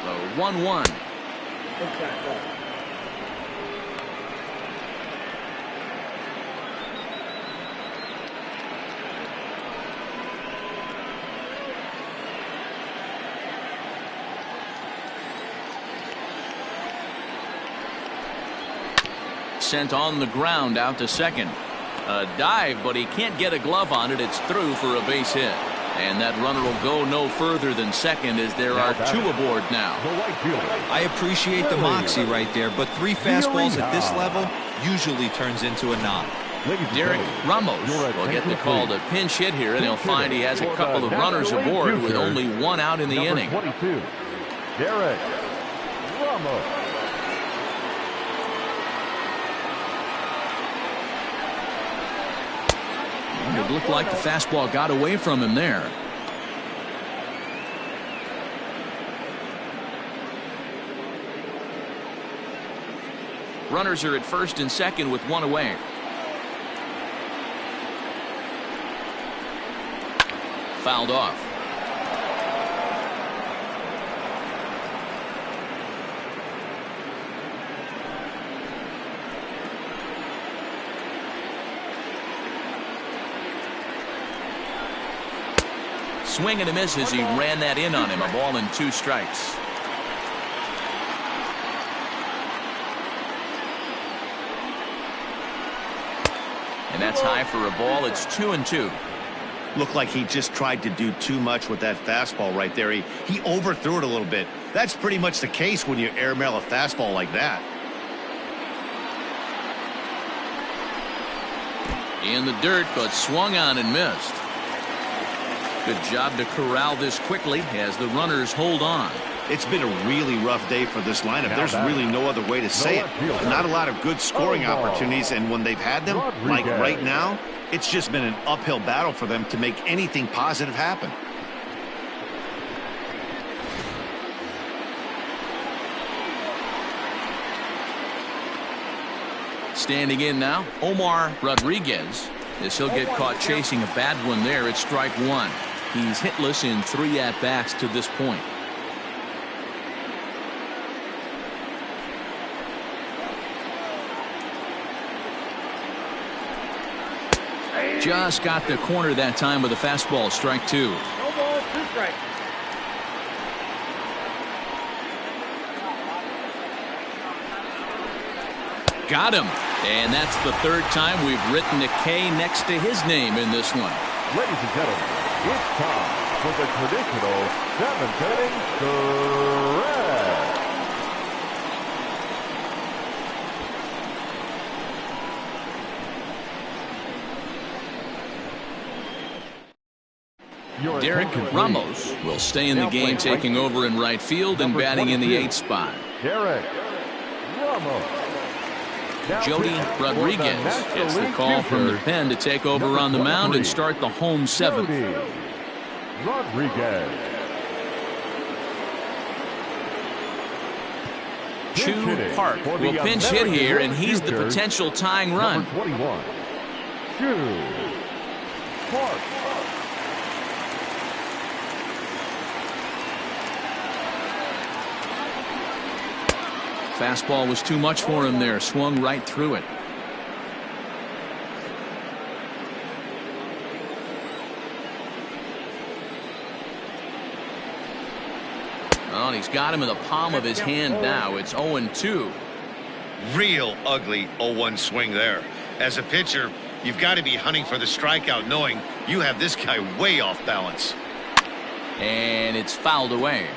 Speaker 1: The 1-1. Sent on the ground out to second. A dive, but he can't get a glove on it. It's through for a base hit. And that runner will go no further than second as there are two aboard now.
Speaker 4: I appreciate the moxie right there, but 3 fastballs at this level usually turns into a knock.
Speaker 1: Derek Ramos will get the call to pinch hit here, and he'll find he has a couple of runners aboard with only one out in the inning.
Speaker 3: 22, Derek Ramos.
Speaker 1: It looked like the fastball got away from him there. Runners are at first and second with one away. Fouled off. Swing and a miss as he ran that in on him. A ball and 2 strikes. And that's high for a ball. It's 2-2.
Speaker 2: Looked like he just tried to do too much with that fastball right there. He overthrew it a little bit. That's pretty much the case when you airmail a fastball like that.
Speaker 1: In the dirt, but swung on and missed. Good job to corral this quickly as the runners hold on.
Speaker 2: It's been a really rough day for this lineup. There's really no other way to say it. Not a lot of good scoring opportunities, and when they've had them, like right now, it's just been an uphill battle for them to make anything positive happen.
Speaker 1: Standing in now, Omar Rodriguez, as he'll get caught chasing a bad one there at strike one. He's hitless in 3 at-bats to this point. Just got the corner that time with a fastball, strike 2.
Speaker 5: No ball, 2 strikes.
Speaker 1: Got him. And that's the third time we've written a K next to his name in this one.
Speaker 3: Ladies and gentlemen, it's time for the traditional 7th inning stretch.
Speaker 1: Derek Ramos will stay in the game, taking over in right field and batting in the 8th spot.
Speaker 3: Derek Ramos.
Speaker 1: Jody Rodriguez gets the call from the pen to take over on the mound and start the home 7th.
Speaker 3: Rodriguez.
Speaker 1: Chu Park will pinch hit here, and he's the potential tying run.
Speaker 3: Number 21. Chu Park.
Speaker 1: Fastball was too much for him there. Swung right through it. Oh, he's got him in the palm of his hand now. It's 0-2.
Speaker 2: Real ugly 0-1 swing there. As a pitcher, you've got to be hunting for the strikeout, knowing you have this guy way off balance.
Speaker 1: And it's fouled away.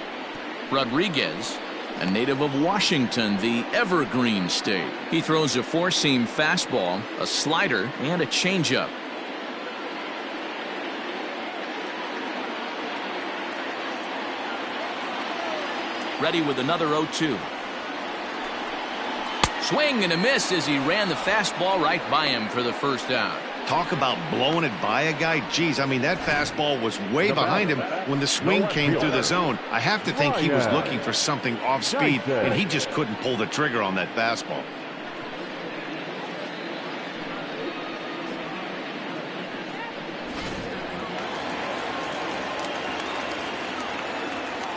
Speaker 1: Rodriguez, a native of Washington, the Evergreen State. He throws a four-seam fastball, a slider, and a changeup. Ready with another 0-2. Swing and a miss as he ran the fastball right by him for the first out.
Speaker 2: Talk about blowing it by a guy. Geez, I mean, that fastball was way behind him when the swing came through the zone. I have to think he was looking for something off speed, and he just couldn't pull the trigger on that fastball.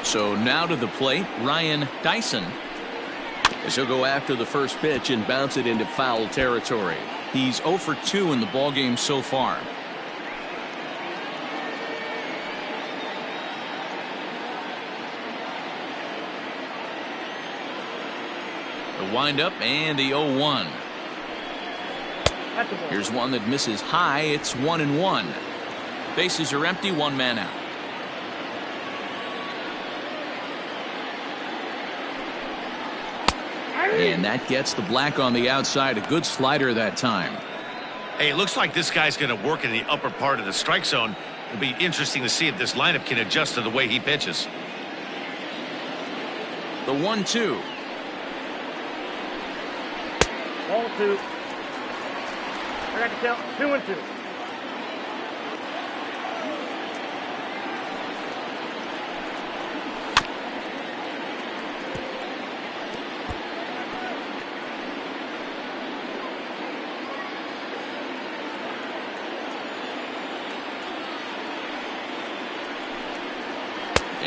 Speaker 1: So now to the plate, Ryan Dyson, as he'll go after the first pitch and bounce it into foul territory. He's 0 for 2 in the ballgame so far. The windup and the 0-1. Here's one that misses high. It's 1-1. Bases are empty, one man out. And that gets the black on the outside. A good slider that time.
Speaker 2: Hey, it looks like this guy's going to work in the upper part of the strike zone. It'll be interesting to see if this lineup can adjust to the way he pitches.
Speaker 1: The 1-2.
Speaker 5: Ball 2. I got to count 2-2.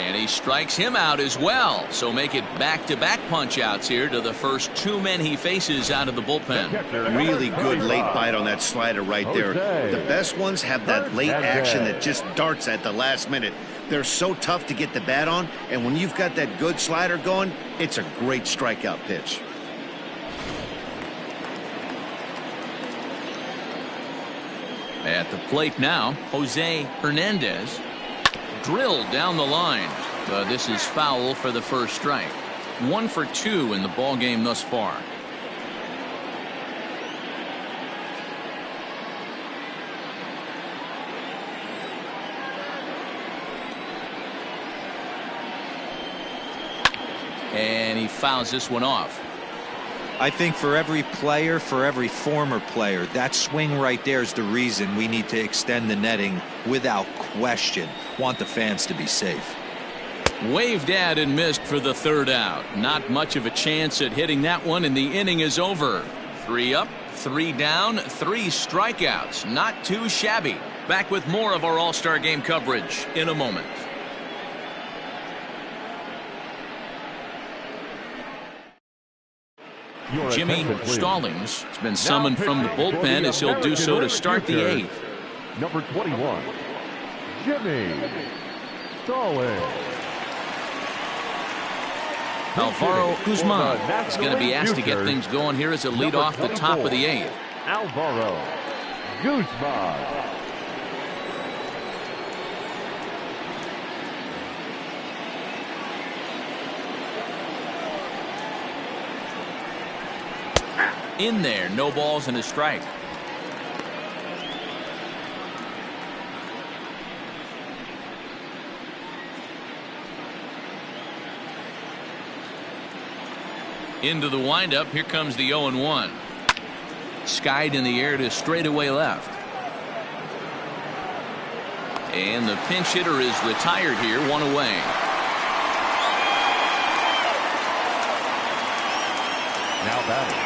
Speaker 1: And he strikes him out as well. So make it back-to-back punch-outs here to the first two men he faces out of the bullpen.
Speaker 2: Really good late bite on that slider right there. The best ones have that late action that just darts at the last minute. They're so tough to get the bat on, and when you've got that good slider going, it's a great strikeout pitch.
Speaker 1: At the plate now, Jose Hernandez. Drilled down the line. This is foul for the first strike. 1 for 2 in the ball game thus far. And he fouls this one off.
Speaker 4: I think for every player, for every former player, that swing right there is the reason we need to extend the netting without question. Want the fans to be safe.
Speaker 1: Waved at and missed for the third out. Not much of a chance at hitting that one, and the inning is over. 3 up, 3 down, 3 strikeouts. Not too shabby. Back with more of our All-Star Game coverage in a moment. Jimmy Stallings has been summoned from the bullpen as he'll do so to start the 8th.
Speaker 3: Number 21, Jimmy Stallings.
Speaker 1: Alvaro Guzman is going to be asked to get things going here as a lead off the top of the 8th.
Speaker 3: Alvaro Guzman.
Speaker 1: In there, no balls and a strike. Into the windup. Here comes the 0-1. Skied in the air to straightaway left. And the pinch hitter is retired here, 1 away.
Speaker 3: Now batting,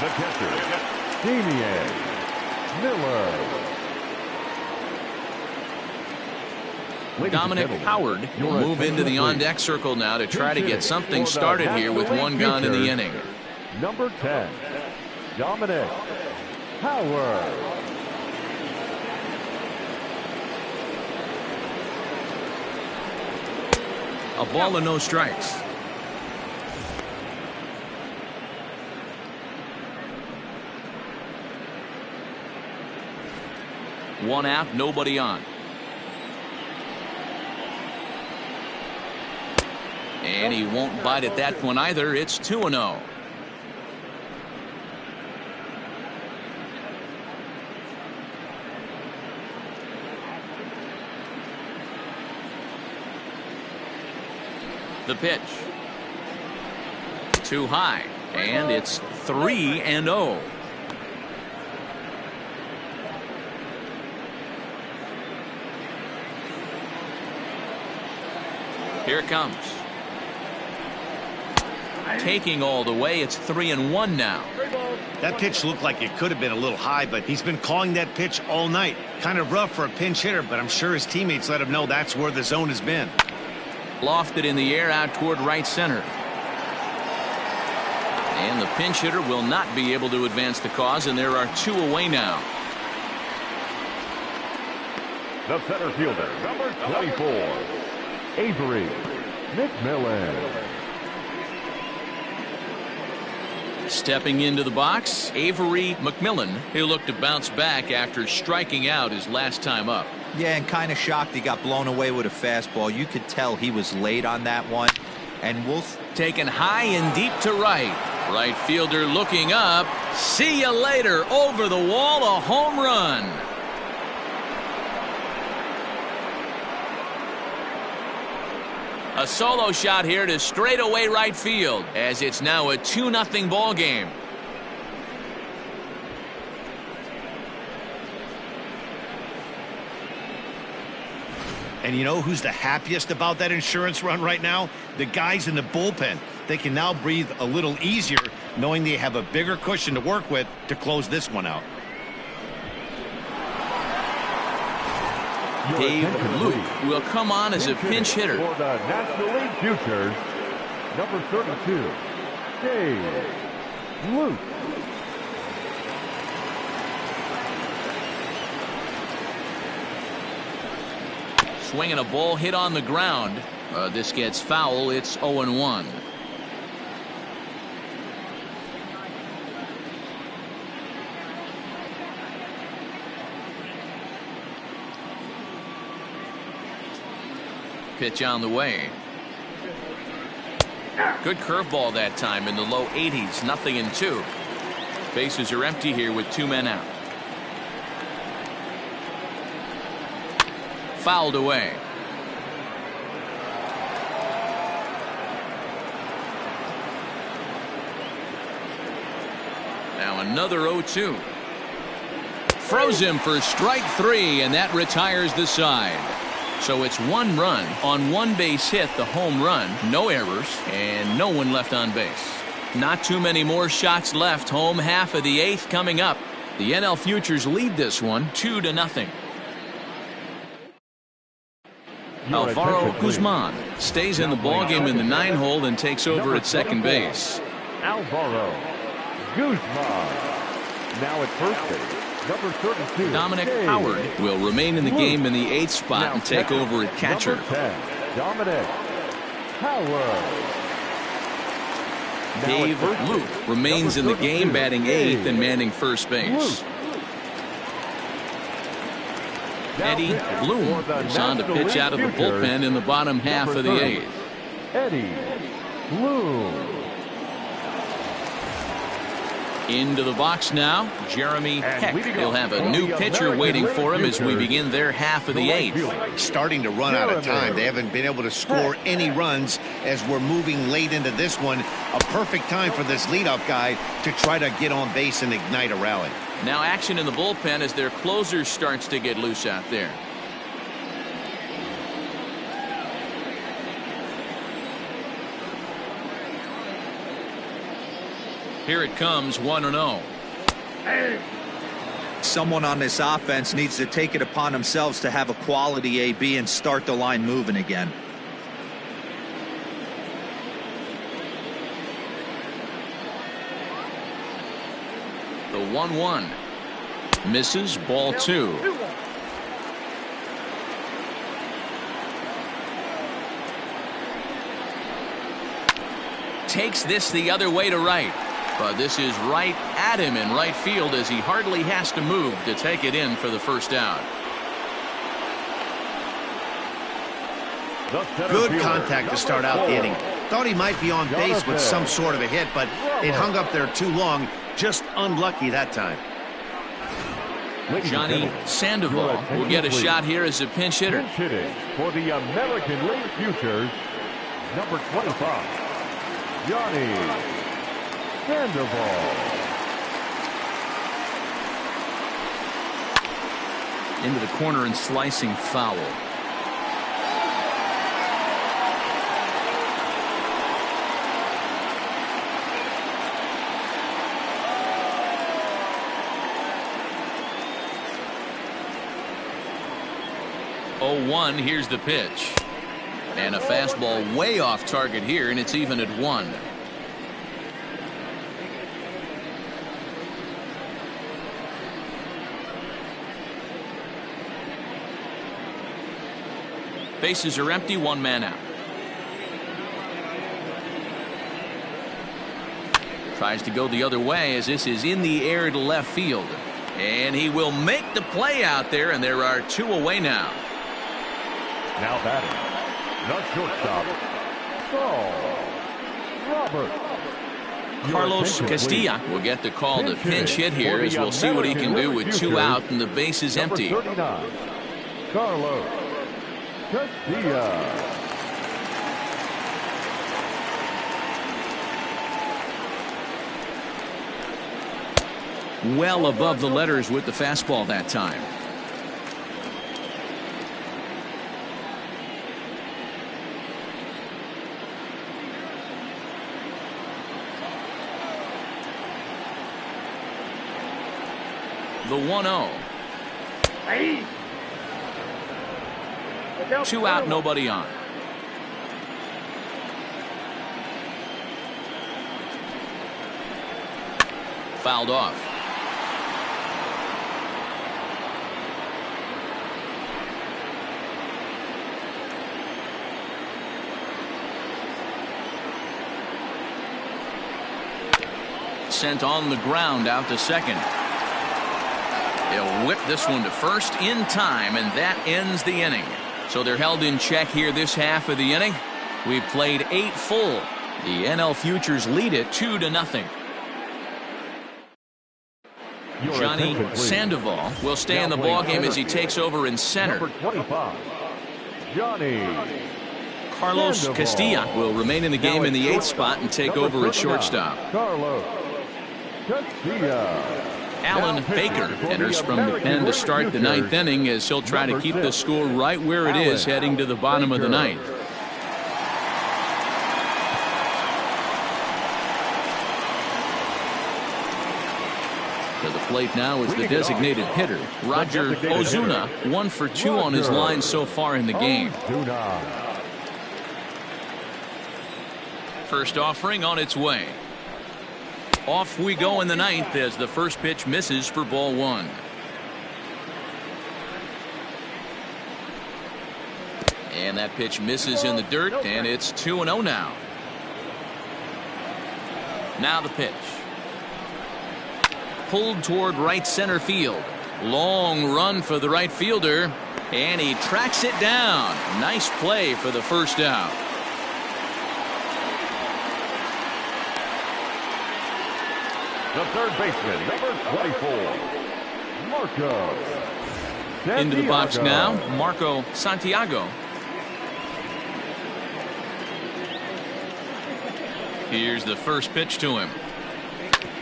Speaker 3: the catcher, Damian Miller.
Speaker 1: Dominic Howard will move into the on-deck circle now to try to get something started here with 1 gone in the inning.
Speaker 3: Number 10, Dominic Howard.
Speaker 1: A ball and no strikes. One out, nobody on. And he won't bite at that one either. It's 2-0. The pitch. Too high. And it's 3-0. Here it comes. Taking all the way. It's 3-1 now.
Speaker 2: That pitch looked like it could have been a little high, but he's been calling that pitch all night. Kind of rough for a pinch hitter, but I'm sure his teammates let him know that's where the zone has been.
Speaker 1: Lofted in the air out toward right center. And the pinch hitter will not be able to advance the cause, and there are 2 away now.
Speaker 3: The center fielder, number 24, Avery McMillan.
Speaker 1: Stepping into the box, Avery McMillan. He'll look to bounce back after striking out his last time up.
Speaker 4: Yeah, and kind of shocked he got blown away with a fastball. You could tell he was late on that one. And Wolf
Speaker 1: taken high and deep to right. Right fielder looking up. See you later. Over the wall, a home run. A solo shot here to straightaway right field, as it's now a 2-0 ball game.
Speaker 2: And you know who's the happiest about that insurance run right now? The guys in the bullpen. They can now breathe a little easier knowing they have a bigger cushion to work with to close this one out.
Speaker 1: Dave Luke will come on as a pinch hitter.
Speaker 3: For the National League Futures, number 32, Dave Luke.
Speaker 1: Swinging a ball hit on the ground. This gets foul. It's 0-1. Pitch on the way. Good curveball that time in the low 80s. 0-2. Bases are empty here with 2 men out. Fouled away. Now another 0-2. Froze him for strike 3, and that retires the side. So it's 1 run on 1 base hit, the home run, no errors, and no one left on base. Not too many more shots left. Home half of the 8th coming up. The NL Futures lead this one 2-0. Alvaro Guzman stays in the ballgame in the 9-hole and takes over at second base.
Speaker 3: Alvaro Guzman. Now at first base, number 32.
Speaker 1: Dominic Howard will remain in the game in the 8th spot and take over at catcher.
Speaker 3: Number 10, Dominic Howard.
Speaker 1: Dave Luke remains in the game, batting 8th and manning first base. Eddie Bloom is on to pitch out of the bullpen in the bottom half of the 8th.
Speaker 3: Eddie Bloom.
Speaker 1: Into the box now, Jeremy Heck. He'll have a new pitcher waiting for him as we begin their half of the 8th.
Speaker 2: Starting to run out of time. They haven't been able to score any runs as we're moving late into this one. A perfect time for this leadoff guy to try to get on base and ignite a rally.
Speaker 1: Now action in the bullpen as their closer starts to get loose out there. Here it comes, 1-0.
Speaker 4: Someone on this offense needs to take it upon themselves to have a quality AB and start the line moving again.
Speaker 1: The 1-1. Misses, ball 2. Takes this the other way to right. But this is right at him in right field as he hardly has to move to take it in for the first out.
Speaker 2: Good contact to start out the inning. Thought he might be on base with some sort of a hit, but it hung up there too long. Just unlucky that time.
Speaker 1: Johnny Sandoval will get a shot here as a pinch hitter.
Speaker 3: Pinch hitting for the American League Futures, number 25, Johnny Sandoval.
Speaker 1: Into the corner and slicing foul. Here's the pitch. And a fastball way off target here, and it's even at 1. Bases are empty, 1 man out. Tries to go the other way as this is in the air to left field. And he will make the play out there, and there are 2 away now.
Speaker 3: Now batting, the shortstop, Saul Robert.
Speaker 1: Carlos Castilla will get the call to pinch hit here as we'll see what he can do with 2 out and the base is empty.
Speaker 3: Carlos Castilla.
Speaker 1: Well above the letters with the fastball that time. The 1-0. 2 out, nobody on. Fouled off. Sent on the ground out to second. He'll whip this one to first in time, and that ends the inning. So they're held in check here this half of the inning. We've played 8 full. The NL Futures lead it 2-0. Johnny Sandoval will stay in the ballgame as he takes over in center.
Speaker 3: Number 25, Johnny
Speaker 1: Carlos
Speaker 3: Sandoval.
Speaker 1: Castilla will remain in the game in the 8th spot and take over at shortstop.
Speaker 3: Carlos Castilla.
Speaker 1: Alan Baker enters from the pen to start the 9th inning as he'll try to keep the score right where it is heading to the bottom of the 9th. To the plate now is the designated hitter, Roger Ozuna, 1 for 2 on his line so far in the game. First offering on its way. Off we go in the 9th as the first pitch misses for ball 1. And that pitch misses in the dirt, and it's 2-0 now. Now the pitch. Pulled toward right center field. Long run for the right fielder, and he tracks it down. Nice play for the first out.
Speaker 3: The third baseman, number 24, Marco.
Speaker 1: Into the box now, Marco Santiago. Here's the first pitch to him.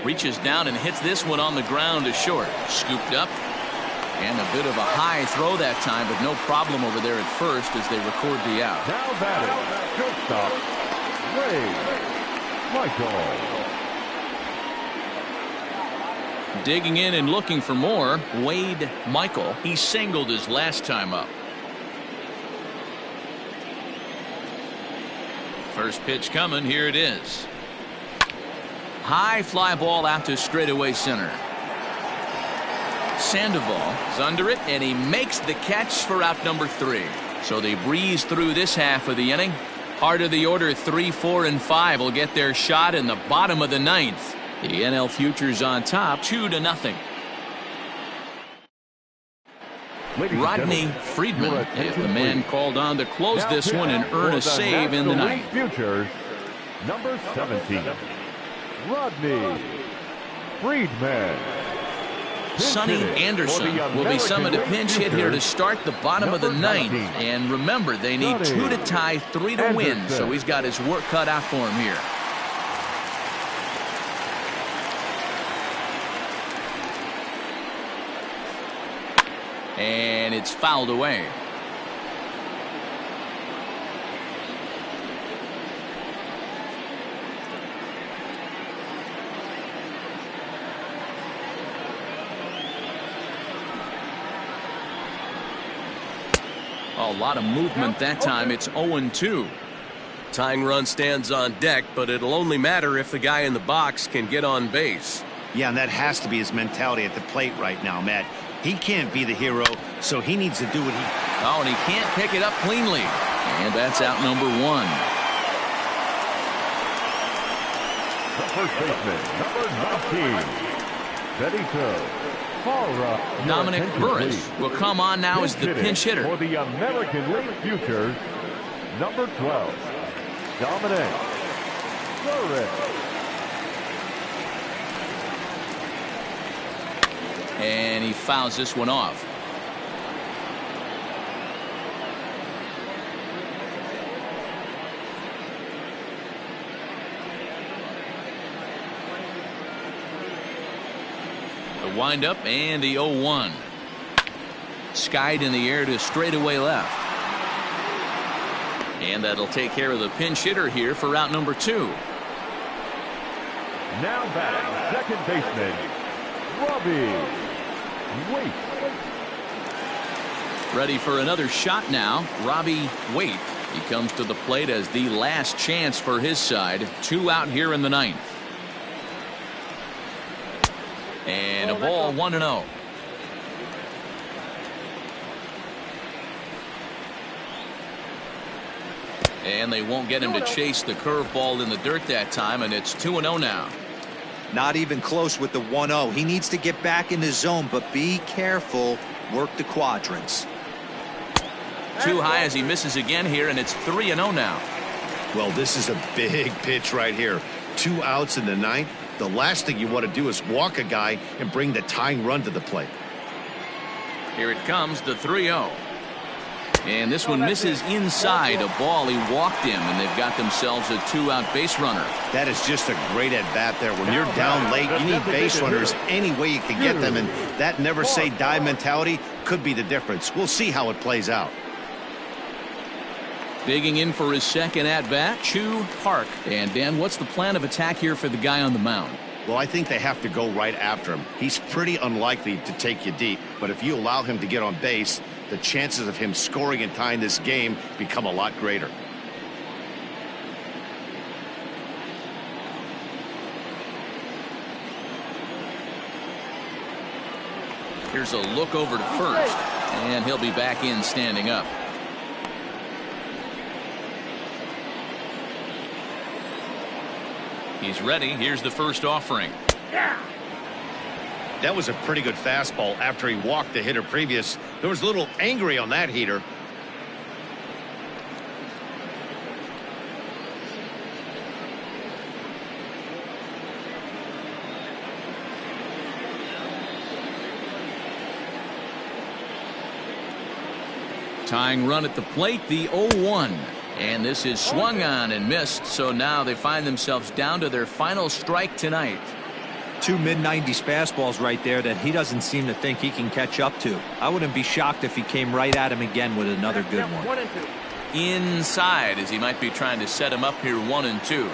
Speaker 1: Reaches down and hits this one on the ground to short. Scooped up. And a bit of a high throw that time, but no problem over there at first as they record the out.
Speaker 3: Now batting, shortstop, Wade Michael.
Speaker 1: Digging in and looking for more, Wade Michael. He singled his last time up. First pitch coming. Here it is. High fly ball out to straightaway center. Sandoval is under it, and he makes the catch for out number 3. So they breeze through this half of the inning. Heart of the order, 3, 4, and 5 will get their shot in the bottom of the 9th. The NL Futures on top, 2-0. Rodney Friedman is the man called on to close this one and earn a save in the ninth.
Speaker 3: Futures, number 17, Rodney Friedman.
Speaker 1: Sonny Anderson will be summoned a pinch hit here to start the bottom of the 9th. And remember, they need 2 to tie, 3 to win, so he's got his work cut out for him here. And it's fouled away. A lot of movement that time. It's 0-2.
Speaker 6: Tying run stands on deck, but it'll only matter if the guy in the box can get on base.
Speaker 2: Yeah, and that has to be his mentality at the plate right now, Matt. He can't be the hero, so he needs to do what he...
Speaker 1: Oh, and he can't pick it up cleanly. And that's out number 1.
Speaker 3: The first baseman, number 19, Benito.
Speaker 1: Dominic Burris will come on now as the pinch hitter.
Speaker 3: For the American League Futures, number 12, Dominic Burris.
Speaker 1: And he fouls this one off. The windup and the 0-1. Skied in the air to straightaway left. And that'll take care of the pinch hitter here for route number 2.
Speaker 3: Now batting, second baseman, Robbie Waite.
Speaker 1: Ready for another shot now. Robbie Waite. He comes to the plate as the last chance for his side. 2 out here in the 9th. And a ball, 1-0. And they won't get him to chase the curveball in the dirt that time, and it's 2-0 now.
Speaker 4: Not even close with the 1-0. He needs to get back in the zone, but be careful. Work the quadrants.
Speaker 1: Too high as he misses again here, and it's 3-0 now.
Speaker 2: Well, this is a big pitch right here. 2 outs in the 9th. The last thing you want to do is walk a guy and bring the tying run to the plate.
Speaker 1: Here it comes, the 3-0. And this one misses inside a ball. He walked him, and they've got themselves a 2-out base runner.
Speaker 2: That is just a great at-bat there. When you're down late, you need base runners any way you can get them, and that never-say-die mentality could be the difference. We'll see how it plays out.
Speaker 1: Digging in for his second at-bat, Chu Park. And, Dan, what's the plan of attack here for the guy on the mound?
Speaker 2: Well, I think they have to go right after him. He's pretty unlikely to take you deep, but if you allow him to get on base, the chances of him scoring and tying this game become a lot greater.
Speaker 1: Here's a look over to first, and he'll be back in standing up. He's ready. Here's the first offering.
Speaker 2: That was a pretty good fastball after he walked the hitter previous. There was a little angry on that heater.
Speaker 1: Tying run at the plate, the 0-1. And this is swung on and missed, so now they find themselves down to their final strike tonight.
Speaker 4: 2 mid-90s fastballs right there that he doesn't seem to think he can catch up to. I wouldn't be shocked if he came right at him again with another good one.
Speaker 5: 1 and 2.
Speaker 1: Inside, as he might be trying to set him up here, 1-2.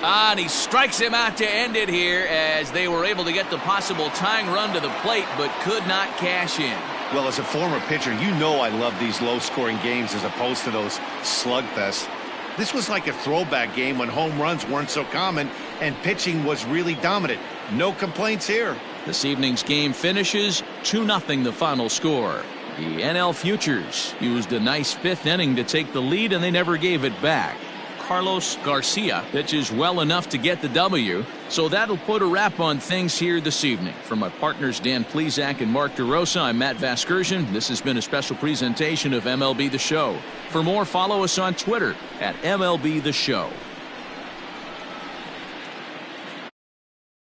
Speaker 1: And he strikes him out to end it here, as they were able to get the possible tying run to the plate but could not cash in.
Speaker 2: Well, as a former pitcher, you know I love these low-scoring games as opposed to those slugfests. This was like a throwback game when home runs weren't so common and pitching was really dominant. No complaints here.
Speaker 1: This evening's game finishes 2-0 the final score. The NL Futures used a nice 5th inning to take the lead, and they never gave it back. Carlos Garcia pitches well enough to get the W, so that'll put a wrap on things here this evening. For my partners Dan Plesac and Mark DeRosa, I'm Matt Vasgersian. This has been a special presentation of MLB The Show. For more, follow us on Twitter at MLB The Show.